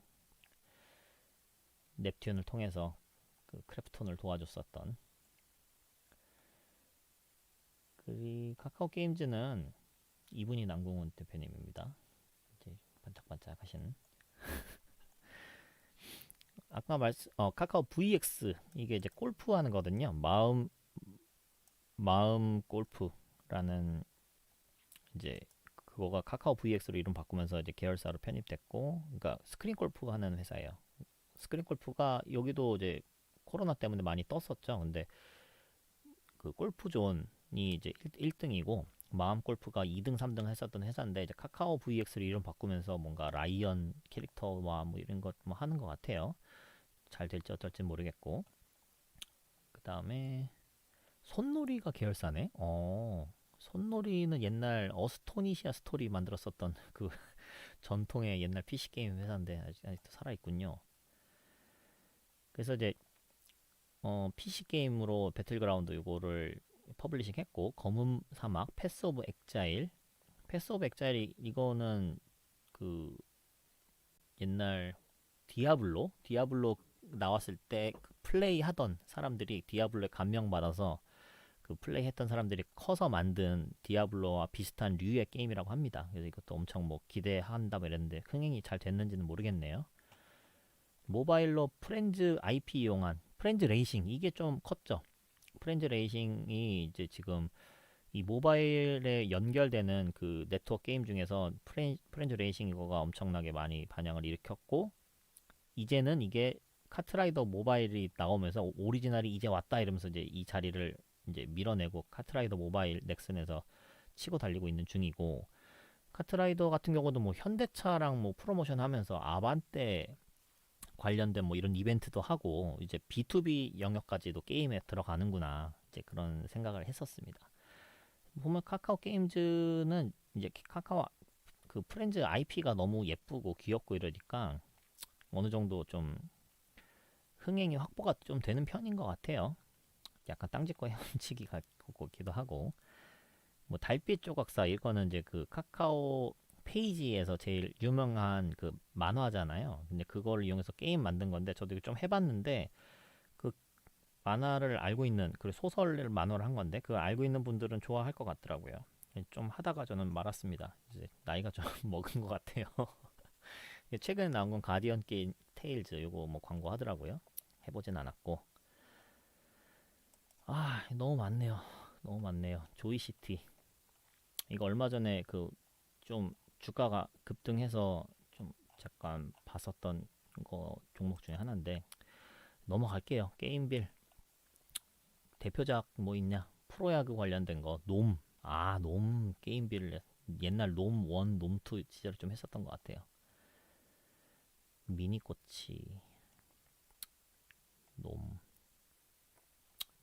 넵튠을 통해서 그 크래프톤을 도와줬었던. 그 카카오 게임즈는 이분이 남궁훈 대표님입니다. 이제 반짝반짝 하시는. 아까 카카오 VX 이게 이제 골프 하는 거거든요. 마음 골프라는 이제 그거가 카카오 VX로 이름 바꾸면서 이제 계열사로 편입됐고, 그러니까 스크린 골프 하는 회사예요. 스크린 골프가 여기도 이제 코로나 때문에 많이 떴었죠. 근데 그 골프존이 이제 1등이고 마음 골프가 2등, 3등 했었던 회사인데 이제 카카오 VX로 이름 바꾸면서 뭔가 라이언 캐릭터와 뭐 이런 것 뭐 하는 것 같아요. 잘 될지 어떨지 모르겠고. 그 다음에 손놀이가 계열사네? 손놀이는 옛날 어스토니시아 스토리 만들었었던 그 전통의 옛날 PC 게임 회사인데 아직도 살아있군요. 그래서 이제 PC 게임으로 배틀그라운드 이거를 퍼블리싱 했고, 검은 사막, 패스 오브 엑자일. 패스 오브 엑자일 이거는 그 옛날 디아블로 나왔을 때그 플레이 하던 사람들이 디아블로에 감명받아서 그 플레이 했던 사람들이 커서 만든 디아블로와 비슷한 류의 게임이라고 합니다. 그래서 이것도 엄청 뭐 기대한다 이랬는데 흥행이 잘 됐는지는 모르겠네요. 모바일로 프렌즈 IP 이용한 프렌즈 레이싱, 이게 좀 컸죠. 프렌즈 레이싱이 이제 지금 이 모바일에 연결되는 그 네트워크 게임 중에서 프렌즈 레이싱 이거가 엄청나게 많이 반향을 일으켰고, 이제는 이게 카트라이더 모바일이 나오면서 오리지널이 이제 왔다 이러면서 이제 이 자리를 이제 밀어내고 카트라이더 모바일 넥슨에서 치고 달리고 있는 중이고, 카트라이더 같은 경우도 뭐 현대차랑 뭐 프로모션 하면서 아반떼 관련된 뭐 이런 이벤트도 하고 이제 B2B 영역까지도 게임에 들어가는구나, 이제 그런 생각을 했었습니다. 보면 카카오 게임즈는 이제 카카오 그 프렌즈 IP가 너무 예쁘고 귀엽고 이러니까 어느 정도 좀 흥행이 확보가 좀 되는 편인 것 같아요. 약간 땅짓고 헤엄치기 같기도 하고, 뭐 달빛 조각사 이거는 이제 그 카카오 페이지에서 제일 유명한 그 만화잖아요. 근데 그걸 이용해서 게임 만든 건데 저도 이거 좀 해봤는데, 그 만화를 알고 있는, 그 소설을 만화를 한 건데 그걸 알고 있는 분들은 좋아할 것 같더라고요. 좀 하다가 저는 말았습니다. 이제 나이가 좀 먹은 것 같아요. 최근에 나온 건 가디언 게임 테일즈, 이거 뭐 광고 하더라고요. 해보진 않았고. 너무 많네요. 너무 많네요. 조이시티 이거 얼마 전에 그 좀 주가가 급등해서 좀 잠깐 봤었던 거 종목 중에 하나인데, 넘어갈게요. 게임빌 대표작 뭐 있냐? 프로야구 관련된 거 놈. 놈 게임빌 옛날 놈 1, 놈 2 시절 좀 했었던 것 같아요. 미니꼬치 놈.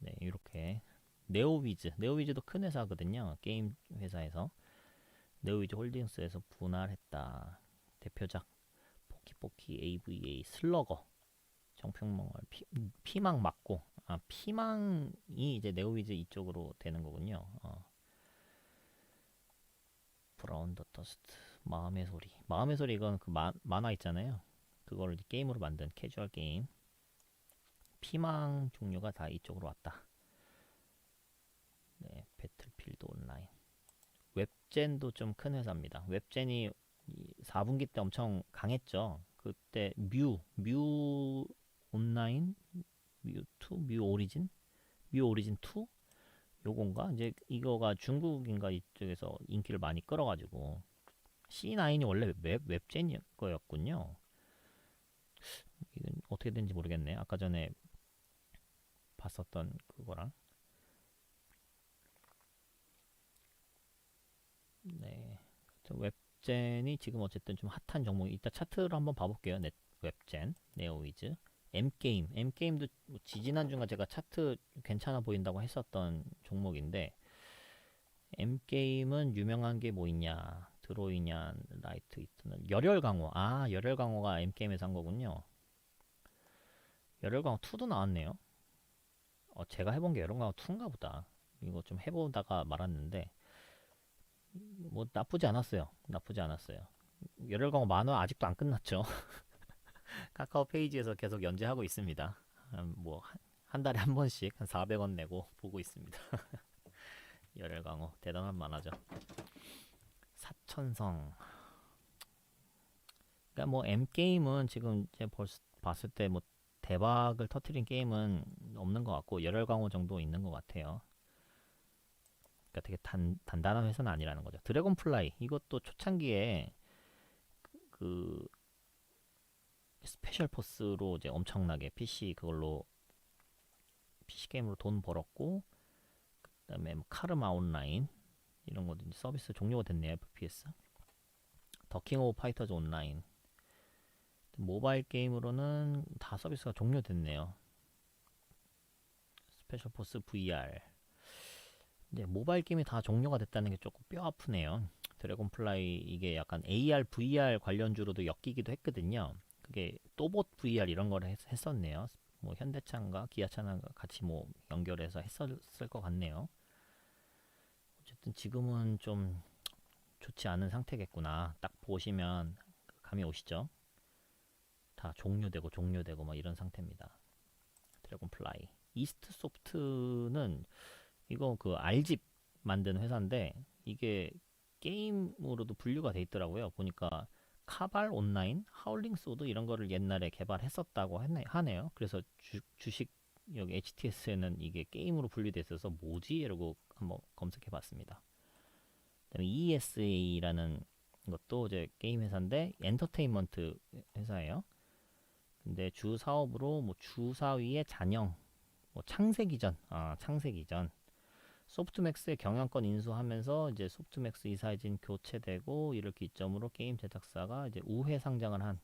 네, 이렇게 네오위즈도 큰 회사거든요. 게임 회사에서 네오위즈 홀딩스에서 분할했다. 대표작 포키포키 AVA 슬러거 정평몽을 피망 맞고, 피망이 이제 네오위즈 이쪽으로 되는 거군요. 브라운 더 더스트 마음의 소리 이건 그 만화 있잖아요. 그거를 이제 게임으로 만든 캐주얼 게임. 피망 종류가 다 이쪽으로 왔다. 네, 배틀필드 온라인. 웹젠도 좀 큰 회사입니다. 웹젠이 4분기 때 엄청 강했죠. 그때 뮤 온라인, 뮤 오리진 2 요건가? 이제 이거가 중국인가 이쪽에서 인기를 많이 끌어가지고 C9이 원래 웹젠 거였군요. 이건 어떻게 된지 모르겠네. 아까 전에 봤었던 그거랑. 네. 웹젠이 지금 어쨌든 좀 핫한 종목이, 이따 차트를 한번 봐볼게요. 웹젠, 네오위즈, M게임도 지지난주가 제가 차트 괜찮아 보인다고 했었던 종목인데, M게임은 유명한 게 뭐 있냐? 드로이냐, 라이트 이터널, 열혈강호. 열혈강호가 M게임에서 한 거군요. 열혈강호 2도 나왔네요. 제가 해본 게 열혈강호 2인가 보다. 이거 좀 해보다가 말았는데, 뭐 나쁘지 않았어요. 열혈강호 만화 아직도 안 끝났죠. 카카오 페이지에서 계속 연재하고 있습니다. 한 달에 한 번씩 한 400원 내고 보고 있습니다. 열혈강호 대단한 만화죠. 사천성. 그러니까 뭐 M 게임은 지금 이제 벌써 봤을 때 뭐 대박을 터트린 게임은 없는 것 같고, 열혈강호 정도 있는 것 같아요. 그러니까 되게 단단한 회사는 아니라는 거죠. 드래곤플라이 이것도 초창기에 그 스페셜 포스로 이제 엄청나게 PC 게임으로 돈 벌었고, 그다음에 뭐 카르마 온라인 이런 것도 이제 서비스 종료가 됐네요. FPS. 더킹 오브 파이터즈 온라인. 모바일 게임으로는 다 서비스가 종료됐네요. 스페셜 포스 VR. 이제 모바일 게임이 다 종료가 됐다는 게 조금 뼈 아프네요. 드래곤플라이 이게 약간 AR, VR 관련주로도 엮이기도 했거든요. 그게 또봇 VR 이런 걸 했었네요. 뭐 현대차인가 기아차랑 같이 뭐 연결해서 했었을 것 같네요. 어쨌든 지금은 좀 좋지 않은 상태겠구나. 딱 보시면 감이 오시죠? 다 종료되고 뭐 이런 상태입니다. 드래곤플라이. 이스트 소프트는 이거 그 R집 만든 회사인데 이게 게임으로도 분류가 돼 있더라고요. 보니까 카발 온라인, 하울링 소드 이런 거를 옛날에 개발했었다고 하네요. 그래서 주식 여기 HTS에는 이게 게임으로 분류돼 있어서 뭐지? 이러고 한번 검색해 봤습니다. 그다음에 ESA라는 것도 이제 게임 회사인데 엔터테인먼트 회사예요. 근데 주 사업으로 뭐 주사위의 잔영, 뭐 창세기전 소프트맥스의 경영권 인수하면서 이제 소프트맥스 이사진 교체되고 이를 기점으로 게임 제작사가 이제 우회 상장을 한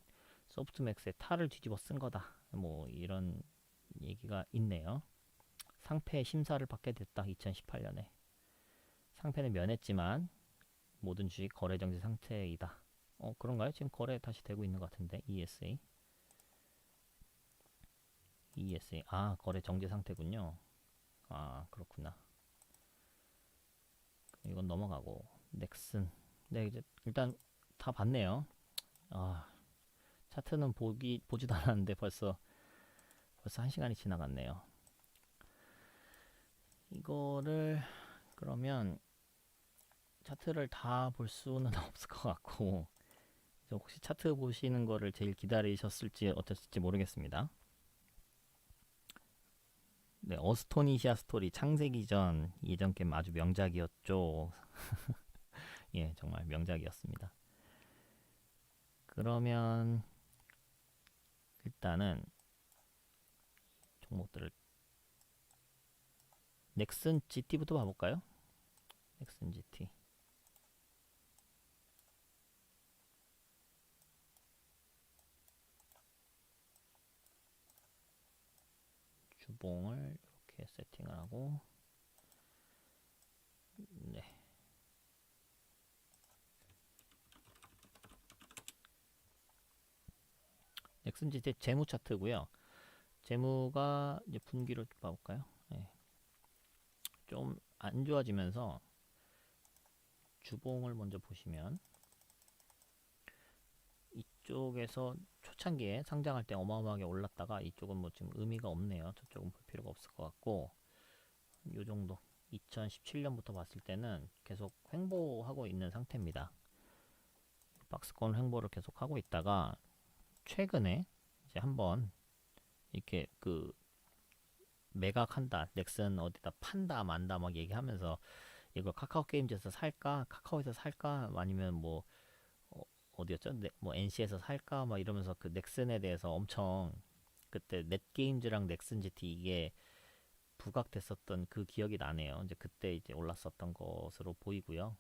소프트맥스의 탈을 뒤집어 쓴 거다. 뭐 이런 얘기가 있네요. 상패 심사를 받게 됐다. 2018년에. 상패는 면했지만 모든 주식 거래 정지 상태이다. 그런가요? 지금 거래 다시 되고 있는 것 같은데. ESA. 거래 정지 상태군요. 그렇구나. 이건 넘어가고 넥슨. 네, 이제 일단 다 봤네요. 아, 차트는 보지도 않았는데 벌써 1시간이 지나갔네요. 이거를 그러면 차트를 다 볼 수는 없을 것 같고 혹시 차트 보시는 거를 제일 기다리셨을지 어땠을지 모르겠습니다. 네, 어스토니시아 스토리 창세기전 예전 게임 아주 명작이었죠. 예, 정말 명작이었습니다. 그러면 일단은 종목들을 넥슨 GT부터 봐볼까요? 넥슨 GT. 주봉을 이렇게 세팅을 하고 네. 넥슨 GT 재무 차트고요. 재무가 이제 분기로 봐볼까요? 네. 좀 안 좋아지면서 주봉을 먼저 보시면 이쪽에서 초창기에 상장할 때 어마어마하게 올랐다가 이쪽은 뭐 지금 의미가 없네요. 저쪽은 볼 필요가 없을 것 같고 요 정도 2017년부터 봤을 때는 계속 횡보하고 있는 상태입니다. 박스권 횡보를 계속 하고 있다가 최근에 이제 한번 이렇게 그 매각한다, 넥슨 어디다 판다 만다 막 얘기하면서 이걸 카카오 게임즈에서 살까, 카카오에서 살까, 아니면 뭐 어디였죠? 뭐 NC에서 살까 막 이러면서 그 넥슨에 대해서 엄청 그때 넷게임즈랑 넥슨 GT 이게 부각됐었던 그 기억이 나네요. 이제 그때 이제 올랐었던 것으로 보이고요.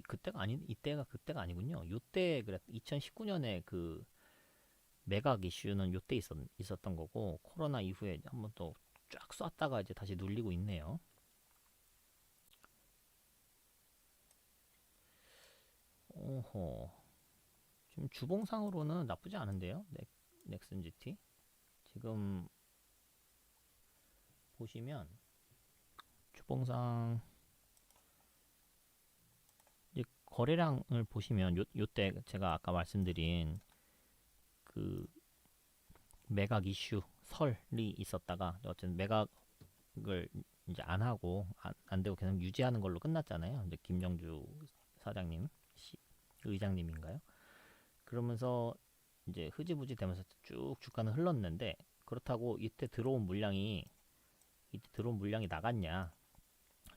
그때가 이때가 그때가 아니군요. 요때 그래 2019년에 그 매각 이슈는 요때 있었던 거고 코로나 이후에 한번 또 쫙 쐈다가 이제 다시 눌리고 있네요. 오호. 지금 주봉상으로는 나쁘지 않은데요. 넥슨 GT. 지금 보시면 주봉상 이제 거래량을 보시면 요때 제가 아까 말씀드린 그 매각 이슈 설이 있었다가 어쨌든 매각을 이제 안 하고 안 되고 계속 유지하는 걸로 끝났잖아요. 이제 김정주 사장님, 의장님인가요? 그러면서 이제 흐지부지 되면서 쭉 주가는 흘렀는데 그렇다고 이때 들어온 물량이 나갔냐?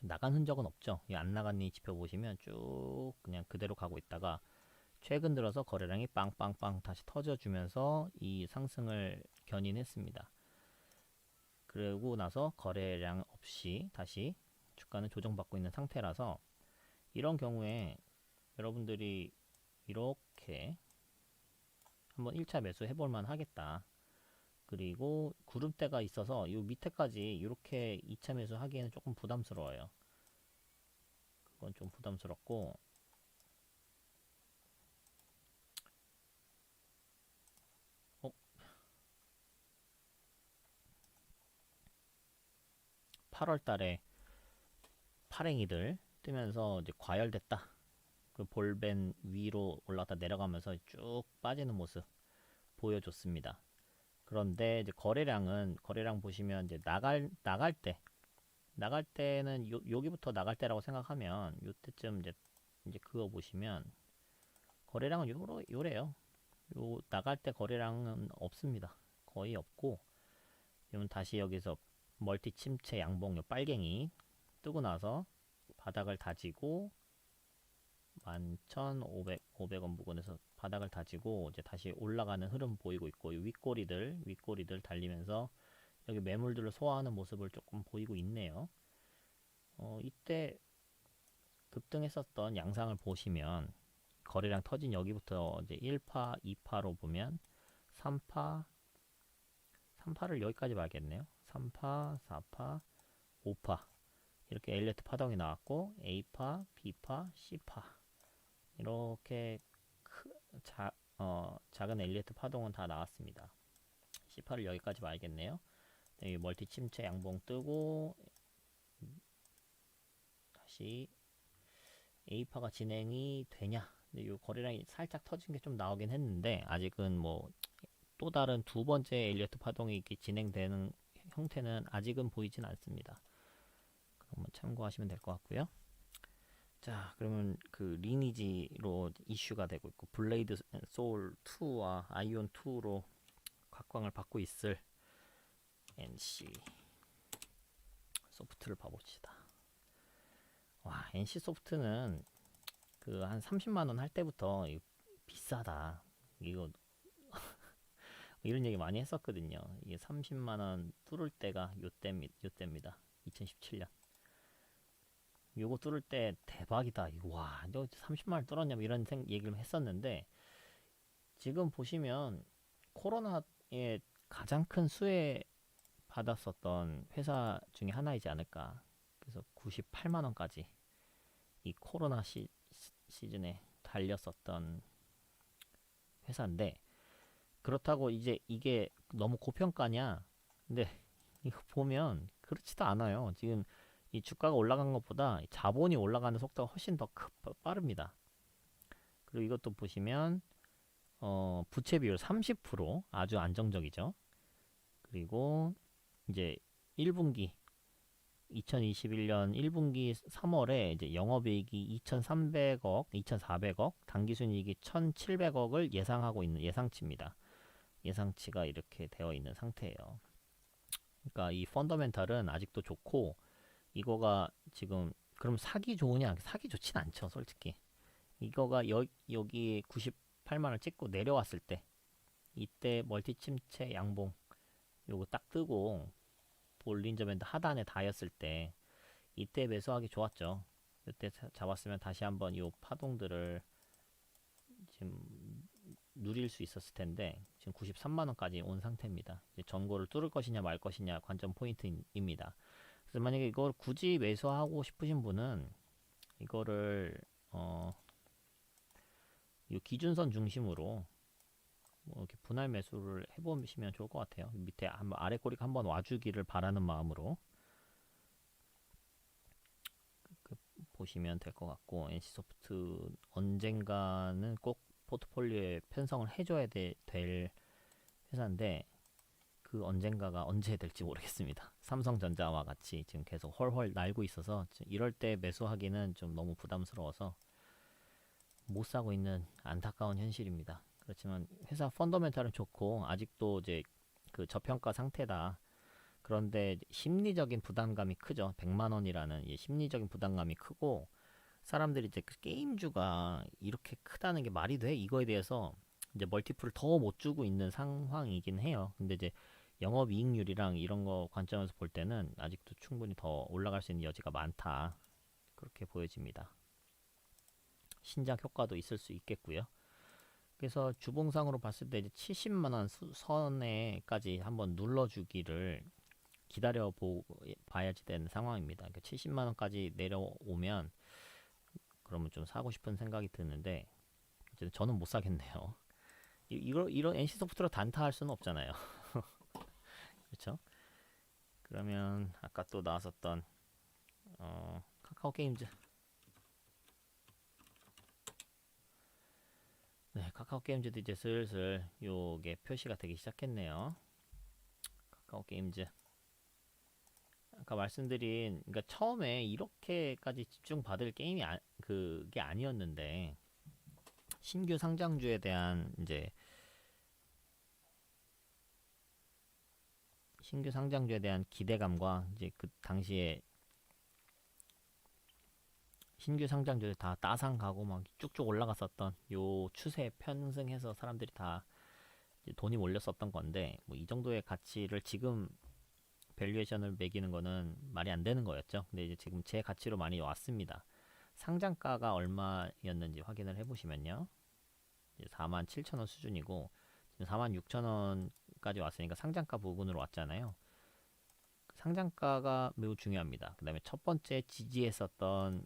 나간 흔적은 없죠. 안 나갔니 지표 보시면 쭉 그냥 그대로 가고 있다가 최근 들어서 거래량이 빵빵빵 다시 터져주면서 이 상승을 견인했습니다. 그러고 나서 거래량 없이 다시 주가는 조정받고 있는 상태라서 이런 경우에 여러분들이 이렇게 한번 1차 매수 해볼만 하겠다. 그리고 구름대가 있어서 요 밑에까지 이렇게 2차 매수 하기에는 조금 부담스러워요. 그건 좀 부담스럽고, 8월 달에 파랭이들 뜨면서 이제 과열됐다. 그 볼벤 위로 올라갔다 내려가면서 쭉 빠지는 모습 보여줬습니다. 그런데 이제 거래량 보시면 이제 나갈 때는 여기부터 나갈 때라고 생각하면 요때쯤 이제 그거 보시면 거래량은 요래요. 요 나갈 때 거래량은 없습니다. 거의 없고, 그러면 다시 여기서 멀티 침체 양봉 요 빨갱이 뜨고 나서 바닥을 다지고 11,500원 부근에서 바닥을 다지고 이제 다시 올라가는 흐름 보이고 있고, 이 윗꼬리들 달리면서 여기 매물들을 소화하는 모습을 조금 보이고 있네요. 이때 급등했었던 양상을 보시면 거래량 터진 여기부터 이제 1파, 2파로 보면 3파, 3파를 여기까지 봐야겠네요. 3파, 4파, 5파 이렇게 엘리어트 파동이 나왔고, A파, B파, C파 이렇게 작은 엘리어트 파동은 다 나왔습니다. C파를 여기까지 봐야겠네요. 여기 멀티 침체 양봉 뜨고 다시 A파가 진행이 되냐. 근데 이 거래량이 살짝 터진 게 좀 나오긴 했는데, 아직은 뭐 또 다른 두 번째 엘리어트 파동이 이렇게 진행되는 형태는 아직은 보이진 않습니다. 그럼 참고하시면 될 것 같고요. 자, 그러면 그 리니지로 이슈가 되고 있고, 블레이드 소울 2와 아이온 2로 각광을 받고 있을 NC 소프트를 봐봅시다. 와, NC 소프트는 그 한 30만 원 할 때부터 이거 비싸다. 이거 이런 얘기 많이 했었거든요. 이게 30만 원 뚫을 때가 요때입니다. 2017년. 요거 뚫을 때 대박이다. 와, 너 30만 원 뚫었냐? 이런 얘기를 했었는데, 지금 보시면 코로나에 가장 큰 수혜 받았었던 회사 중에 하나이지 않을까. 그래서 98만 원까지 이 코로나 시즌에 달렸었던 회사인데, 그렇다고 이제 이게 너무 고평가냐? 근데 이거 보면 그렇지도 않아요. 지금 이 주가가 올라간 것보다 자본이 올라가는 속도가 훨씬 더 빠릅니다. 그리고 이것도 보시면 부채 비율 30% 아주 안정적이죠. 그리고 이제 1분기 2021년 1분기 3월에 이제 영업이익이 2,300억, 2,400억, 당기순이익이 1,700억을 예상하고 있는 예상치입니다. 예상치가 이렇게 되어 있는 상태예요. 그러니까 이 펀더멘탈은 아직도 좋고, 이거가 지금 그럼 사기 좋으냐? 사기 좋진 않죠, 솔직히. 이거가 여기 98만을 찍고 내려왔을 때, 이때 멀티 침체 양봉 요거 딱 뜨고 볼린저 밴드 하단에 닿았을 때, 이때 매수하기 좋았죠. 이때 잡았으면 다시 한번 이 파동들을 지금 누릴 수 있었을 텐데, 지금 93만 원까지 온 상태입니다. 이제 전고를 뚫을 것이냐 말 것이냐 관점 포인트입니다. 그래서 만약에 이걸 굳이 매수하고 싶으신 분은 이거를 이 기준선 중심으로 뭐 이렇게 분할 매수를 해보시면 좋을 것 같아요. 밑에 한번 아래 꼬리가 한번 와주기를 바라는 마음으로 보시면 될 것 같고, NC소프트 언젠가는 꼭 포트폴리오에 편성을 해줘야 될 회사인데, 그 언젠가가 언제 될지 모르겠습니다. 삼성전자와 같이 지금 계속 헐헐 날고 있어서 이럴 때 매수하기는 좀 너무 부담스러워서 못 사고 있는 안타까운 현실입니다. 그렇지만 회사 펀더멘탈은 좋고 아직도 이제 그 저평가 상태다. 그런데 심리적인 부담감이 크죠. 100만 원이라는 심리적인 부담감이 크고, 사람들이 이제 그 게임주가 이렇게 크다는 게 말이 돼? 이거에 대해서 이제 멀티플을 더 못 주고 있는 상황이긴 해요. 근데 이제 영업이익률이랑 이런 거 관점에서 볼 때는 아직도 충분히 더 올라갈 수 있는 여지가 많다. 그렇게 보여집니다. 신작 효과도 있을 수 있겠고요. 그래서 주봉상으로 봤을 때 이제 70만 원 선에까지 한번 눌러주기를 기다려 봐야지 되는 상황입니다. 그러니까 70만 원까지 내려오면 그러면 좀 사고 싶은 생각이 드는데 저는 못 사겠네요. 이런 NC 소프트로 단타할 수는 없잖아요. 그렇죠? 그러면 아까 또 나왔었던 카카오 게임즈. 네, 카카오 게임즈도 이제 슬슬 요게 표시가 되기 시작했네요. 카카오 게임즈. 아까 말씀드린, 그러니까 처음에 이렇게까지 집중받을 게임이 그게 아니었는데 신규 상장주에 대한 이제 신규 상장주에 대한 기대감과 이제 그 당시에 신규 상장주들 다 따상가고 막 쭉쭉 올라갔었던 요 추세 편승해서 사람들이 다 이제 돈이 몰렸었던 건데 뭐 이 정도의 가치를 지금 밸류에이션을 매기는 거는 말이 안 되는 거였죠. 근데 이제 지금 제 가치로 많이 왔습니다. 상장가가 얼마였는지 확인을 해보시면요. 47,000원 수준이고 지금 46,000원까지 왔으니까 상장가 부근으로 왔잖아요. 상장가가 매우 중요합니다. 그 다음에 첫 번째 지지했었던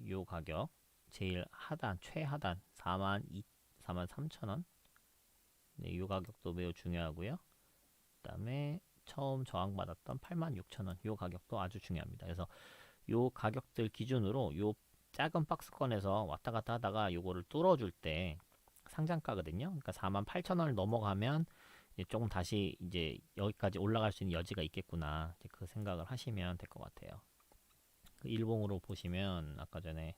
요 가격 제일 하단 최하단 43,000원 네, 요 가격도 매우 중요하고요. 그 다음에 처음 저항받았던 86,000원 요 가격도 아주 중요합니다. 그래서 요 가격들 기준으로 요 작은 박스권에서 왔다 갔다 하다가 요거를 뚫어줄 때 상장가거든요. 그러니까 48,000원을 넘어가면 이제 조금 다시 이제 여기까지 올라갈 수 있는 여지가 있겠구나. 이제 그 생각을 하시면 될 것 같아요. 그 일봉으로 보시면 아까 전에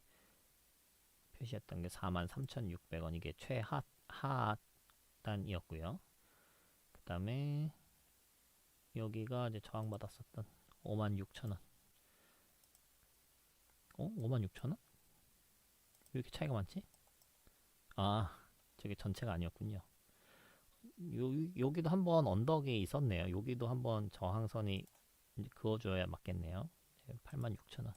표시했던 게 43,600원 이게 최하단이었고요. 그 다음에 여기가 이제 저항받았었던 56,000원. 56,000원? 왜 이렇게 차이가 많지? 아, 저게 전체가 아니었군요. 여기도 한번 언덕에 있었네요. 여기도 한번 저항선이 그어줘야 맞겠네요. 86,000원.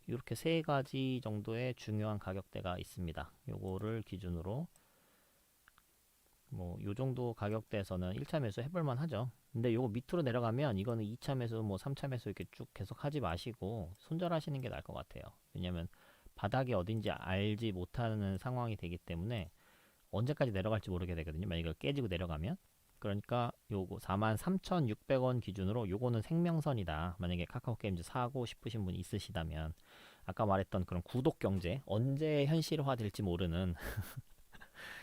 이렇게 세 가지 정도의 중요한 가격대가 있습니다. 요거를 기준으로 뭐 요 정도 가격대에서는 1차 매수 해볼만 하죠. 근데 요거 밑으로 내려가면 이거는 2차 매수 뭐 3차 매수 이렇게 쭉 계속 하지 마시고 손절하시는 게 나을 것 같아요. 왜냐면 바닥이 어딘지 알지 못하는 상황이 되기 때문에 언제까지 내려갈지 모르게 되거든요. 만약 이걸 깨지고 내려가면. 그러니까 요거 43,600원 기준으로 요거는 생명선이다. 만약에 카카오 게임즈 사고 싶으신 분이 있으시다면 아까 말했던 그런 구독 경제 언제 현실화 될지 모르는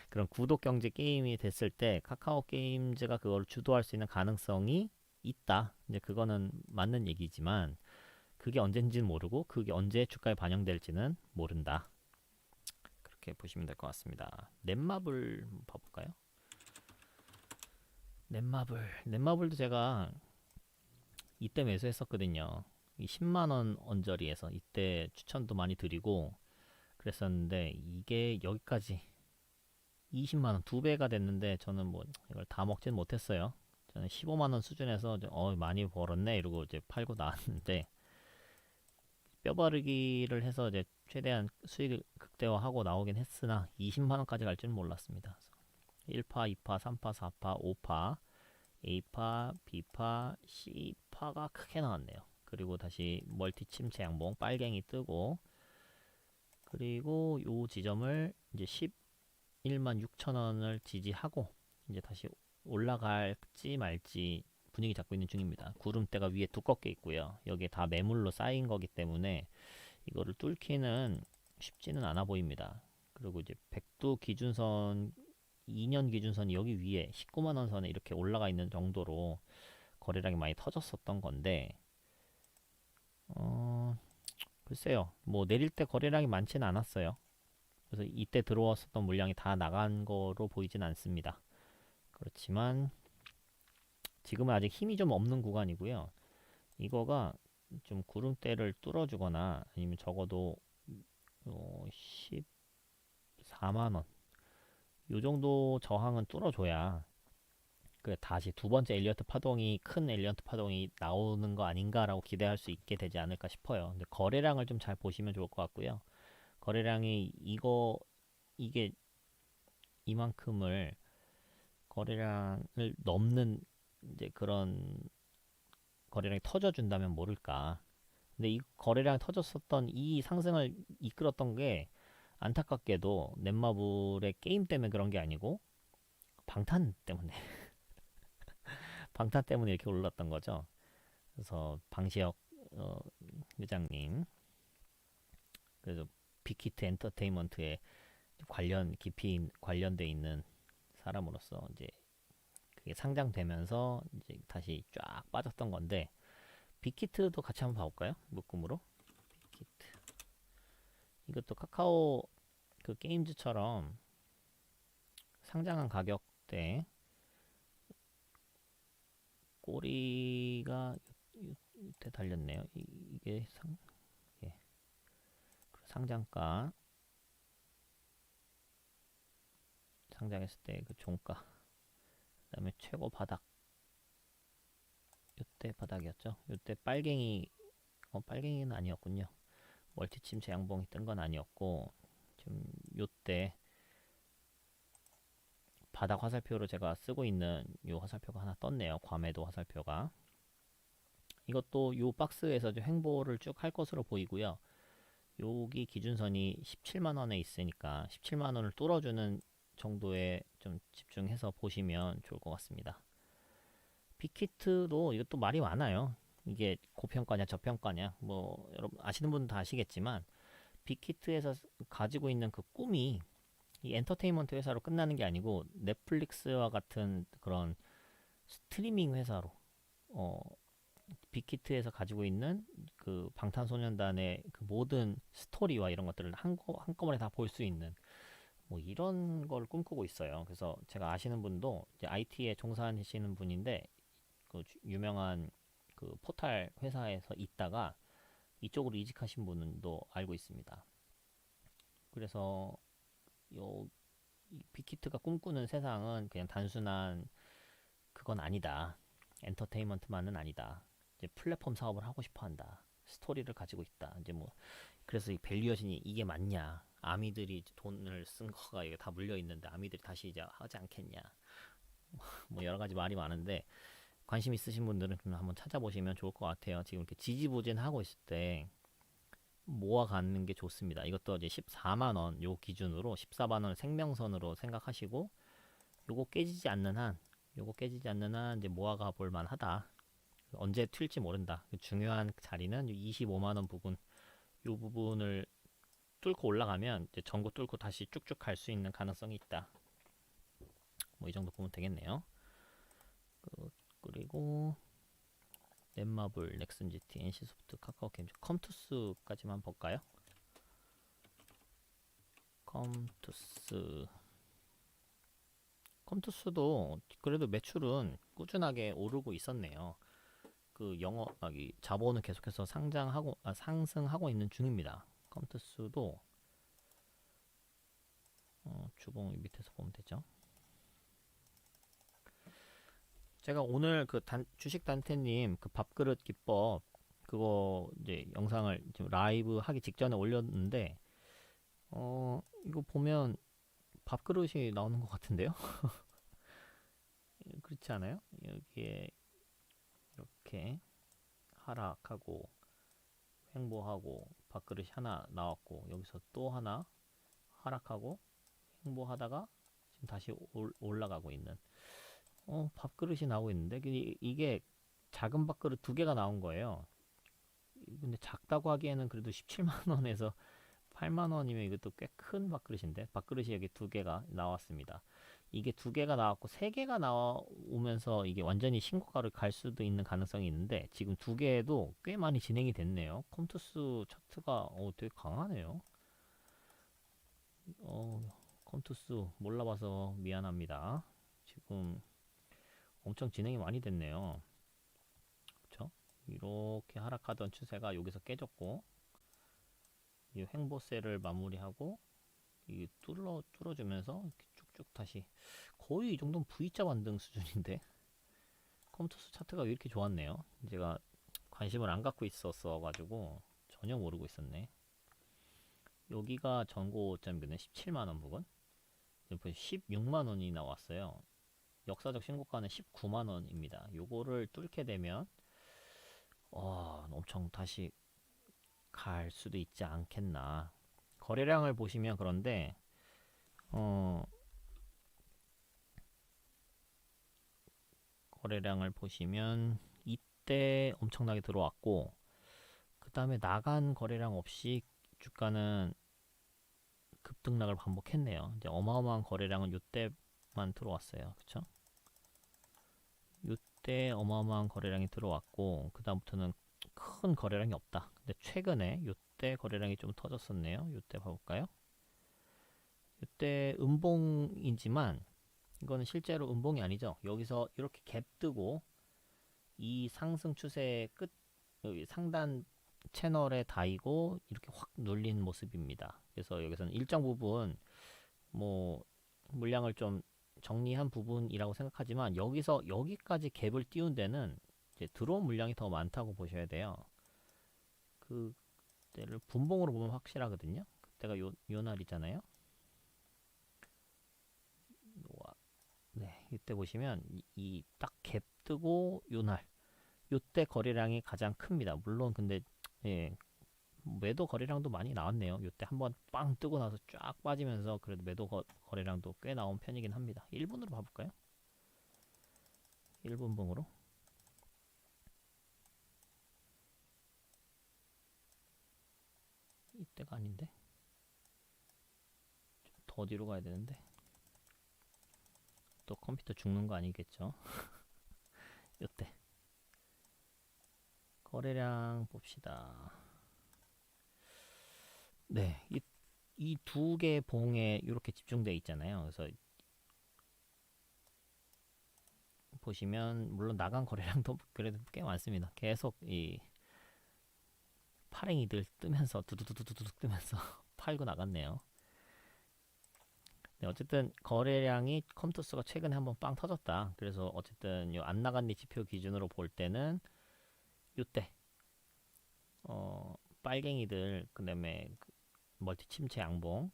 그런 구독 경제 게임이 됐을 때 카카오 게임즈가 그걸 주도할 수 있는 가능성이 있다. 이제 그거는 맞는 얘기지만 그게 언젠지는 모르고 그게 언제 주가에 반영될지는 모른다. 그렇게 보시면 될 것 같습니다. 넷마블 봐볼까요? 넷마블도 제가 이때 매수했었거든요. 이 10만원 언저리에서 이때 추천도 많이 드리고 그랬었는데 이게 여기까지 20만원 두 배가 됐는데 저는 뭐 이걸 다 먹진 못했어요. 저는 15만원 수준에서 많이 벌었네 이러고 이제 팔고 나왔는데 뼈바르기를 해서 이제 최대한 수익을 극대화하고 나오긴 했으나 20만원까지 갈 줄은 몰랐습니다. 1파, 2파, 3파, 4파, 5파, A파, B파, C파가 크게 나왔네요. 그리고 다시 멀티 침체 양봉 빨갱이 뜨고 그리고 요 지점을 이제 11만 6천원을 지지하고 이제 다시 올라갈지 말지 분위기 잡고 있는 중입니다. 구름대가 위에 두껍게 있고요. 여기에 다 매물로 쌓인 거기 때문에 이거를 뚫기는 쉽지는 않아 보입니다. 그리고 이제 백두 기준선 2년 기준선이 여기 위에 19만원 선에 이렇게 올라가 있는 정도로 거래량이 많이 터졌었던 건데 글쎄요 뭐 내릴 때 거래량이 많지는 않았어요. 그래서 이때 들어왔었던 물량이 다 나간 거로 보이진 않습니다. 그렇지만 지금은 아직 힘이 좀 없는 구간이고요. 이거가 좀 구름대를 뚫어주거나 아니면 적어도 14만원 요 정도 저항은 뚫어줘야 그 다시 두 번째 엘리어트 파동이 큰 엘리어트 파동이 나오는 거 아닌가라고 기대할 수 있게 되지 않을까 싶어요. 근데 거래량을 좀 잘 보시면 좋을 것 같고요. 거래량이 이게 이만큼을 거래량을 넘는 이제 그런 거래량이 터져준다면 모를까. 근데 이 거래량 터졌었던 이 상승을 이끌었던 게 안타깝게도 넷마블의 게임 때문에 그런 게 아니고 방탄 때문에 방탄 때문에 이렇게 올랐던 거죠. 그래서 방시혁 회장님, 그래서 빅히트 엔터테인먼트에 깊이 관련돼 있는 사람으로서 이제 그게 상장되면서 이제 다시 쫙 빠졌던 건데, 빅히트도 같이 한번 봐볼까요? 묶음으로 빅히트, 이것도 카카오 그 게임즈처럼 상장한 가격대 꼬리가 이때 달렸네요. 이게 예. 상장가, 상장했을 때 그 종가, 그 다음에 최고 바닥, 이때 바닥이었죠. 이때 빨갱이, 빨갱이는 아니었군요. 멀티침체 양봉이 뜬 건 아니었고, 지금 요때 바닥 화살표로 제가 쓰고 있는 요 화살표가 하나 떴네요. 과매도 화살표가. 이것도 요 박스에서 횡보를 쭉 할 것으로 보이고요. 여기 기준선이 17만원에 있으니까 17만원을 뚫어주는 정도에 좀 집중해서 보시면 좋을 것 같습니다. 빅히트도 이것도 말이 많아요. 이게 고평가냐 저평가냐, 뭐 여러분 아시는 분은 다 아시겠지만, 빅히트에서 가지고 있는 그 꿈이 이 엔터테인먼트 회사로 끝나는 게 아니고 넷플릭스와 같은 그런 스트리밍 회사로, 빅히트에서 가지고 있는 그 방탄소년단의 그 모든 스토리와 이런 것들을 한꺼번에 다 볼 수 있는 뭐 이런 걸 꿈꾸고 있어요. 그래서 제가 아시는 분도 이제 IT에 종사하시는 분인데, 그 유명한 그 포탈 회사에서 있다가 이쪽으로 이직하신 분도 알고 있습니다. 그래서 요 빅히트가 꿈꾸는 세상은 그냥 단순한 그건 아니다. 엔터테인먼트만은 아니다. 이제 플랫폼 사업을 하고 싶어 한다. 스토리를 가지고 있다. 이제 뭐 그래서 이 밸류에이션이 이게 맞냐? 아미들이 돈을 쓴 거가 이게 다 물려 있는데 아미들이 다시 이제 하지 않겠냐? 뭐 여러 가지 말이 많은데, 관심 있으신 분들은 좀 한번 찾아보시면 좋을 것 같아요. 지금 이렇게 지지부진하고 있을 때 모아가는 게 좋습니다. 이것도 이제 14만 원 요 기준으로 14만 원 생명선으로 생각하시고, 요거 깨지지 않는 한, 이제 모아가 볼 만하다. 언제 튈지 모른다. 중요한 자리는 25만 원 부분, 요 부분을 뚫고 올라가면 이제 전고 뚫고 다시 쭉쭉 갈 수 있는 가능성이 있다. 뭐 이 정도 보면 되겠네요. 그리고 넷마블, 넥슨GT, NC소프트, 카카오게임즈, 컴투스까지만 볼까요? 컴투스도 그래도 매출은 꾸준하게 오르고 있었네요. 그 자본은 계속해서 상승하고 있는 중입니다. 컴투스도 주봉 밑에서 보면 되죠. 제가 오늘 그 주식 단태님 그 밥그릇 기법 그거 이제 영상을 지금 라이브 하기 직전에 올렸는데, 이거 보면 밥그릇이 나오는 것 같은데요? 그렇지 않아요? 여기에 이렇게 하락하고 횡보하고 밥그릇이 하나 나왔고, 여기서 또 하나 하락하고 횡보하다가 지금 다시 올라가고 있는 밥그릇이 나오고 있는데, 이게 작은 밥그릇 두 개가 나온 거예요. 근데 작다고 하기에는 그래도 17만원에서 8만원이면 이것도 꽤 큰 밥그릇인데, 밥그릇이 여기 두 개가 나왔습니다. 이게 두 개가 나왔고 세 개가 나오면서 이게 완전히 신고가를 갈 수도 있는 가능성이 있는데, 지금 두 개도 꽤 많이 진행이 됐네요. 컴투스 차트가 되게 강하네요. 컴투스 몰라봐서 미안합니다. 지금 엄청 진행이 많이 됐네요. 그쵸? 이렇게 하락하던 추세가 여기서 깨졌고, 이 횡보세를 마무리하고 이 뚫어주면서 이렇게 쭉쭉 다시, 거의 이 정도면 V자 반등 수준인데, 컴투스 차트가 왜 이렇게 좋았네요. 제가 관심을 안 갖고 있었어 가지고 전혀 모르고 있었네. 여기가 전고점이거든요. 17만원 부분. 16만 원이 나왔어요. 역사적 신고가는 19만 원입니다. 요거를 뚫게 되면 엄청 다시 갈 수도 있지 않겠나. 거래량을 보시면 그런데 어, 거래량을 보시면 이때 엄청나게 들어왔고 그 다음에 나간 거래량 없이 주가는 급등락을 반복했네요. 이제 어마어마한 거래량은 이때만 들어왔어요. 그쵸? 이때 어마어마한 거래량이 들어왔고 그 다음부터는 큰 거래량이 없다. 근데 최근에 이때 거래량이 좀 터졌었네요. 이때 봐볼까요? 이때 음봉이지만 이거는 실제로 음봉이 아니죠. 여기서 이렇게 갭 뜨고 이 상승 추세의 끝 여기 상단 채널에 닿이고 이렇게 확 눌린 모습입니다. 그래서 여기서는 일정 부분 뭐 물량을 좀 정리한 부분이라고 생각하지만 여기서 여기까지 갭을 띄운 데는 이제 들어온 물량이 더 많다고 보셔야 돼요. 그때를 분봉으로 보면 확실하거든요. 그때가 요 날이잖아요. 네, 이때 보시면 이 딱 갭 뜨고 요 날, 요때 거래량이 가장 큽니다. 물론 근데 예, 매도 거래량도 많이 나왔네요. 요때 한번 빵 뜨고 나서 쫙 빠지면서 그래도 매도 거래량도 꽤 나온 편이긴 합니다. 1분으로 봐볼까요? 1분봉으로. 이때가 아닌데? 좀 더 뒤로 가야 되는데. 또 컴퓨터 죽는 거 아니겠죠? 요때. 거래량 봅시다. 네, 이 두 개 봉에 이렇게 집중되어 있잖아요. 그래서 보시면 물론 나간 거래량도 그래도 꽤 많습니다. 계속 이 파랭이들 뜨면서 두두두두둑 뜨면서 팔고 나갔네요. 네, 어쨌든 거래량이 컴투스가 최근에 한번 빵 터졌다. 그래서 어쨌든 요 안 나간 니 지표 기준으로 볼 때는 요때 빨갱이들 그다음에 그 멀티 침체 양봉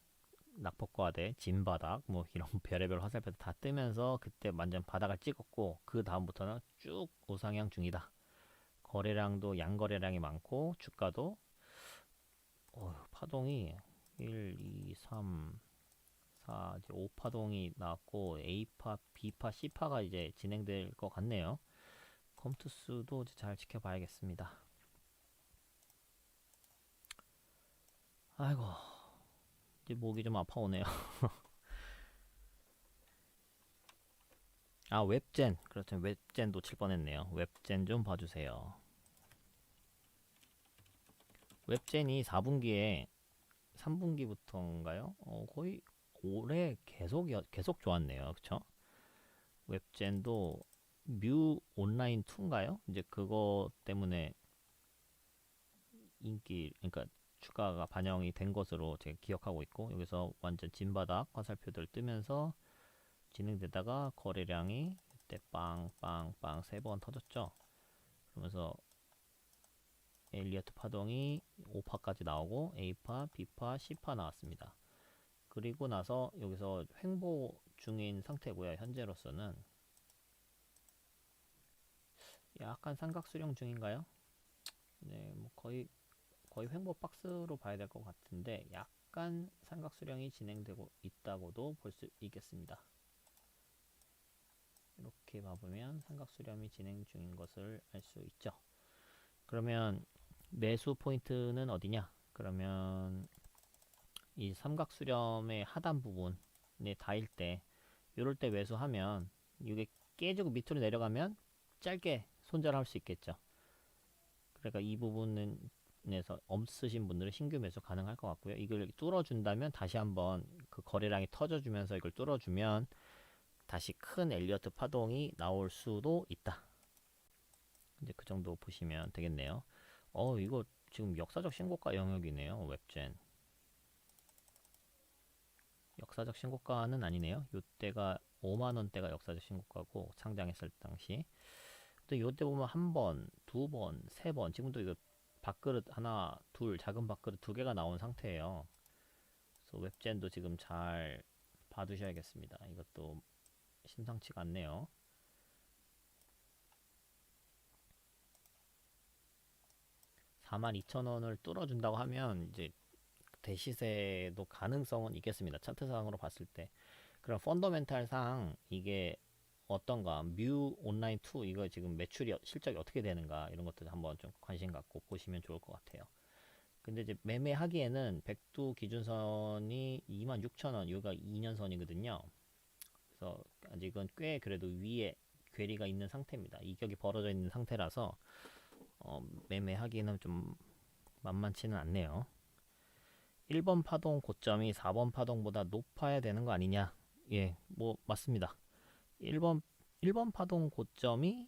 낙폭과대 진바닥 뭐 이런 별의별 화살표 다 뜨면서 그때 완전 바닥을 찍었고 그 다음부터는 쭉 우상향 중이다. 거래량도 양거래량이 많고 주가도 파동이 1, 2, 3, 4 이제 5파동이 나왔고 A파, B파, C파가 이제 진행될 것 같네요. 컴투스도 잘 지켜봐야겠습니다. 아이고 이제 목이 좀 아파오네요. 아 웹젠 그렇죠. 웹젠 놓칠 뻔했네요. 웹젠 좀 봐주세요. 웹젠이 4분기에 3분기부터인가요? 거의 올해 계속 좋았네요. 그쵸? 웹젠도 뮤 온라인 2인가요? 이제 그거 때문에 인기, 그러니까 주가가 반영이 된 것으로 제가 기억하고 있고 여기서 완전 진바닥 화살표들 뜨면서 진행되다가 거래량이 이때 빵빵빵 3번 터졌죠. 그러면서 엘리어트 파동이 5파까지 나오고 A파, B파, C파 나왔습니다. 그리고 나서 여기서 횡보 중인 상태고요. 현재로서는 약간 삼각 수령 중인가요? 네, 뭐 거의 횡보 박스로 봐야 될 것 같은데 약간 삼각 수령이 진행되고 있다고도 볼 수 있겠습니다. 이렇게 봐보면 삼각 수렴이 진행 중인 것을 알 수 있죠. 그러면 매수 포인트는 어디냐? 그러면 이 삼각 수렴의 하단 부분에 닿을 때 이럴 때 매수하면 이게 깨지고 밑으로 내려가면 짧게 손절할 수 있겠죠. 그러니까 이 부분에서 없으신 분들은 신규 매수 가능할 것 같고요. 이걸 뚫어준다면 다시 한번 그 거래량이 터져주면서 이걸 뚫어주면 다시 큰 엘리어트 파동이 나올 수도 있다. 이제 그 정도 보시면 되겠네요. 이거 지금 역사적 신고가 영역이네요. 웹젠. 역사적 신고가는 아니네요. 요때가 5만원대가 역사적 신고가고 상장했을 당시. 근데 요때 보면 한 번, 두 번, 세 번. 지금도 이거 밥그릇 하나, 둘, 작은 밥그릇 두 개가 나온 상태예요. 그래서 웹젠도 지금 잘 봐두셔야겠습니다. 이것도 심상치가 않네요. 42,000원을 뚫어준다고 하면 이제 대시세도 가능성은 있겠습니다. 차트상으로 봤을 때. 그럼 펀더멘탈상 이게 어떤가, 뮤 온라인 2 이거 지금 매출이 실적이 어떻게 되는가 이런 것들 한번 좀 관심 갖고 보시면 좋을 것 같아요. 근데 이제 매매하기에는 백두 기준선이 26,000원, 여기가 2년선이거든요. 그래서 아직은 꽤 그래도 위에 괴리가 있는 상태입니다. 이격이 벌어져 있는 상태라서 매매하기는 좀 만만치는 않네요. 1번 파동 고점이 4번 파동보다 높아야 되는 거 아니냐? 예, 뭐 맞습니다. 1번 파동 고점이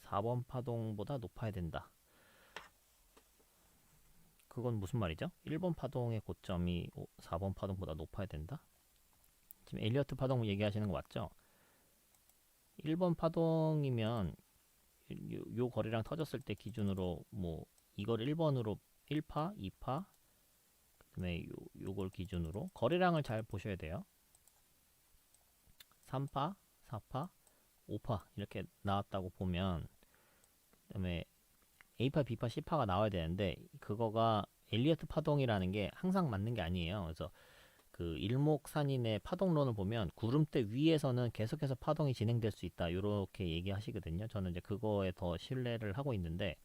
4번 파동보다 높아야 된다. 그건 무슨 말이죠? 1번 파동의 고점이 4번 파동보다 높아야 된다? 지금 엘리어트 파동 얘기하시는 거 맞죠? 1번 파동이면 요 거래량 터졌을 때 기준으로 뭐 이걸 1번으로 1파, 2파, 그다음에 요걸 기준으로 거래량을 잘 보셔야 돼요. 3파, 4파, 5파 이렇게 나왔다고 보면, 그다음에 A파, B파, C파가 나와야 되는데 그거가 엘리어트 파동이라는 게 항상 맞는 게 아니에요. 그래서 그 일목산인의 파동론을 보면 구름대 위에서는 계속해서 파동이 진행될 수 있다 이렇게 얘기하시거든요. 저는 이제 그거에 더 신뢰를 하고 있는데,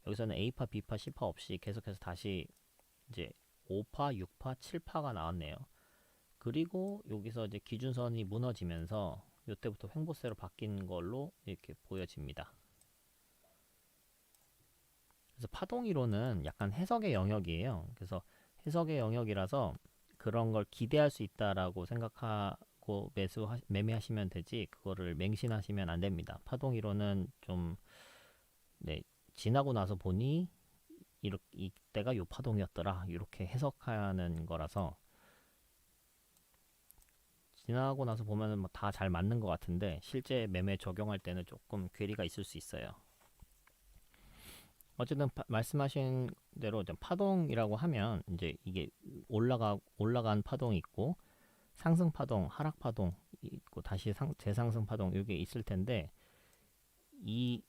여기서는 A파, B파, C파 없이 계속해서 다시 이제 5파, 6파, 7파가 나왔네요. 그리고 여기서 이제 기준선이 무너지면서 이때부터 횡보세로 바뀐 걸로 이렇게 보여집니다. 그래서 파동이론은 약간 해석의 영역이에요. 그래서 해석의 영역이라서 그런 걸 기대할 수 있다라고 생각하고 매매하시면 되지, 그거를 맹신하시면 안 됩니다. 파동이론은 좀, 네, 지나고 나서 보니 이때가 요 파동이었더라 이렇게 해석하는 거라서, 지나고 나서 보면은 뭐 다 잘 맞는 것 같은데 실제 매매 적용할 때는 조금 괴리가 있을 수 있어요. 어쨌든 말씀하신 대로 파동이라고 하면 이제 이게 올라간 파동이 있고 상승 파동, 하락 파동 있고 다시 재상승 파동 이게 있을 텐데, 이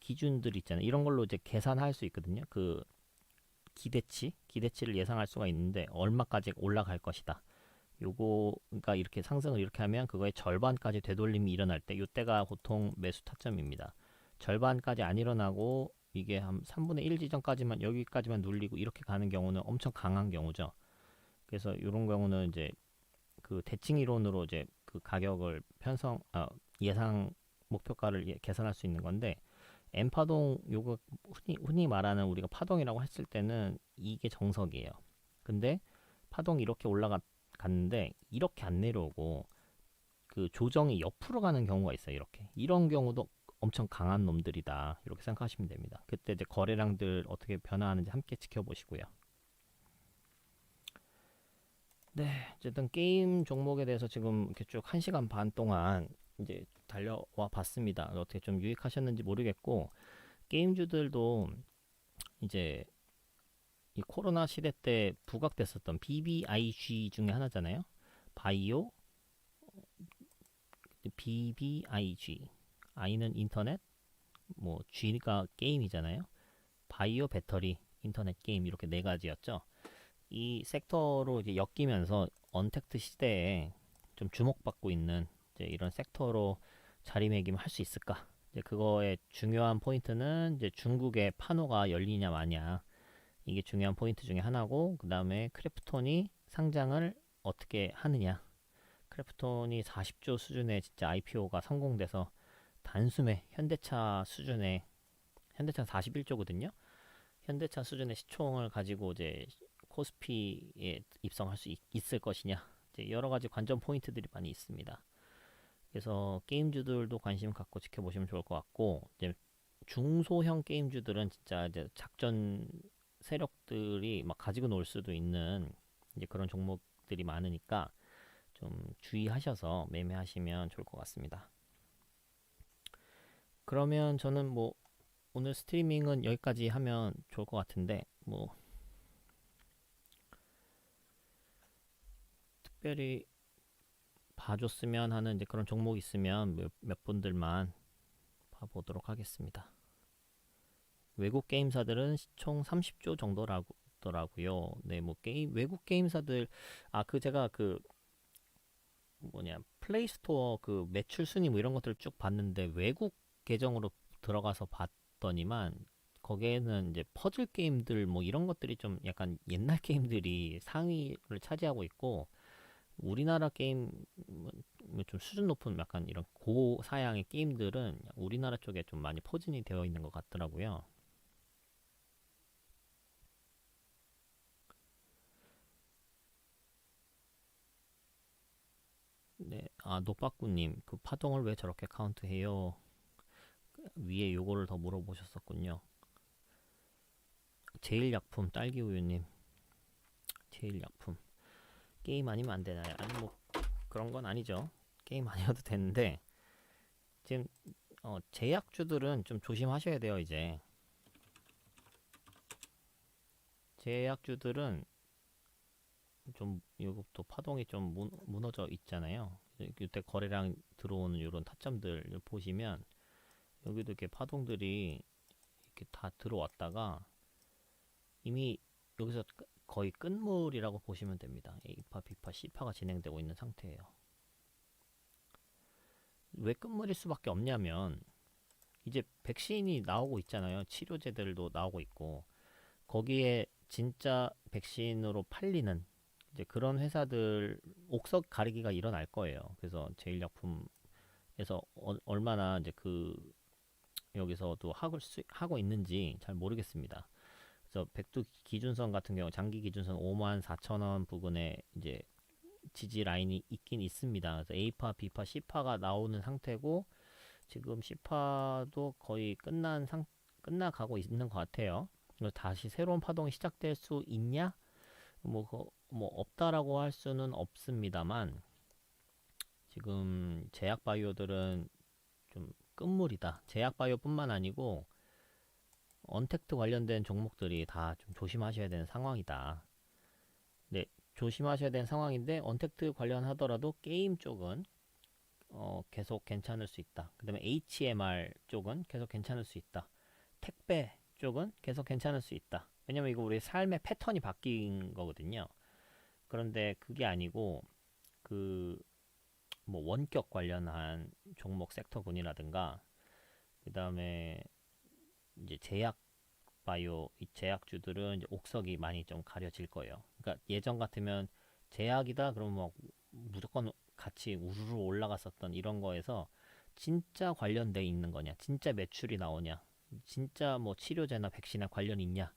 기준들 있잖아요. 이런 걸로 이제 계산할 수 있거든요. 그 기대치를 예상할 수가 있는데 얼마까지 올라갈 것이다. 요거가 이렇게 상승을 이렇게 하면 그거의 절반까지 되돌림이 일어날 때, 요때가 보통 매수 타점입니다. 절반까지 안 일어나고 이게 한 3분의 1 지점까지만, 여기까지만 눌리고 이렇게 가는 경우는 엄청 강한 경우죠. 그래서 이런 경우는 이제 그 대칭 이론으로 이제 그 가격을 예상 목표가를 계산할 수 있는 건데, N파동 요거 흔히 말하는 우리가 파동이라고 했을 때는 이게 정석이에요. 근데 파동이 이렇게 올라갔는데 이렇게 안 내려오고 그 조정이 옆으로 가는 경우가 있어요. 이런 경우도 엄청 강한 놈들이다 이렇게 생각하시면 됩니다. 그때 이제 거래량들 어떻게 변화하는지 함께 지켜보시고요. 네, 어쨌든 게임 종목에 대해서 지금 이렇게 쭉 1시간 반 동안 이제 달려와 봤습니다. 어떻게 좀 유익하셨는지 모르겠고, 게임주들도 이제 이 코로나 시대 때 부각됐었던 BBIG 중에 하나잖아요. 바이오, BBIG, I는 인터넷, 뭐 G가 게임이잖아요. 바이오, 배터리, 인터넷, 게임 이렇게 네 가지였죠. 이 섹터로 이제 엮이면서 언택트 시대에 좀 주목받고 있는 이제 이런 섹터로 자리매김을 할 수 있을까? 이제 그거의 중요한 포인트는 이제 중국의 판호가 열리냐 마냐, 이게 중요한 포인트 중에 하나고, 그 다음에 크래프톤이 상장을 어떻게 하느냐. 크래프톤이 40조 수준의 진짜 IPO가 성공돼서 단숨에 현대차 수준의, 현대차 41조거든요. 현대차 수준의 시총을 가지고 이제 코스피에 입성할 수 있을 것이냐. 이제 여러 가지 관전 포인트들이 많이 있습니다. 그래서 게임주들도 관심 갖고 지켜보시면 좋을 것 같고, 이제 중소형 게임주들은 진짜 이제 작전 세력들이 막 가지고 놀 수도 있는 이제 그런 종목들이 많으니까 좀 주의하셔서 매매하시면 좋을 것 같습니다. 그러면 저는 뭐 오늘 스트리밍은 여기까지 하면 좋을 것 같은데, 뭐 특별히 봐줬으면 하는 이제 그런 종목 있으면 몇 분들만 봐보도록 하겠습니다. 외국 게임사들은 총 30조 정도라고 더라고요. 네, 뭐 외국 게임사들 제가 그 뭐냐 플레이스토어 그 매출 순위 뭐 이런 것들을 쭉 봤는데 외국 계정으로 들어가서 봤더니만 거기에는 이제 퍼즐 게임들 뭐 이런 것들이 좀 약간 옛날 게임들이 상위를 차지하고 있고 우리나라 게임 좀 수준 높은 약간 이런 고사양의 게임들은 우리나라 쪽에 좀 많이 포진이 되어 있는 것 같더라고요. 네, 노빠꾸님, 그 파동을 왜 저렇게 카운트해요? 위에 요거를 더 물어보셨었군요. 제일약품 딸기우유님, 제일약품 게임 아니면 안 되나요? 아니 뭐 그런 건 아니죠. 게임 아니어도 되는데 지금 제약주들은 좀 조심하셔야 돼요. 이제 제약주들은 좀 이것도 파동이 좀 무너져 있잖아요. 이때 거래량 들어오는 이런 타점들 보시면 여기도 이렇게 파동들이 이렇게 다 들어왔다가 이미 여기서 거의 끝물이라고 보시면 됩니다. A파, B파, C파가 진행되고 있는 상태예요. 왜 끝물일 수밖에 없냐면 이제 백신이 나오고 있잖아요. 치료제들도 나오고 있고 거기에 진짜 백신으로 팔리는 이제 그런 회사들 옥석 가리기가 일어날 거예요. 그래서 제일약품에서 얼마나 이제 그 여기서도 하고 있는지 잘 모르겠습니다. 그래서 백두 기준선 같은 경우 장기 기준선 54,000원 부근에 이제 지지 라인이 있긴 있습니다. 그래서 A파, B파, C파가 나오는 상태고 지금 C파도 거의 끝나가고 있는 것 같아요. 그래서 다시 새로운 파동이 시작될 수 있냐? 뭐 없다라고 할 수는 없습니다만 지금 제약 바이오들은 좀 끝물이다. 제약 바이오뿐만 아니고 언택트 관련된 종목들이 다 좀 조심하셔야 되는 상황이다. 네, 조심하셔야 되는 상황인데 언택트 관련하더라도 게임 쪽은 계속 괜찮을 수 있다. 그 다음에 HMR 쪽은 계속 괜찮을 수 있다. 택배 쪽은 계속 괜찮을 수 있다. 왜냐면 이거 우리 삶의 패턴이 바뀐 거거든요. 그런데 그게 아니고 그 뭐 원격 관련한 종목 섹터군이라든가 그 다음에 이제 제약 바이오 이 제약주들은 이제 옥석이 많이 좀 가려질 거예요. 그러니까 예전 같으면 제약이다 그러면 막 무조건 같이 우르르 올라갔었던 이런 거에서 진짜 관련돼 있는 거냐, 진짜 매출이 나오냐, 진짜 뭐 치료제나 백신에 관련이 있냐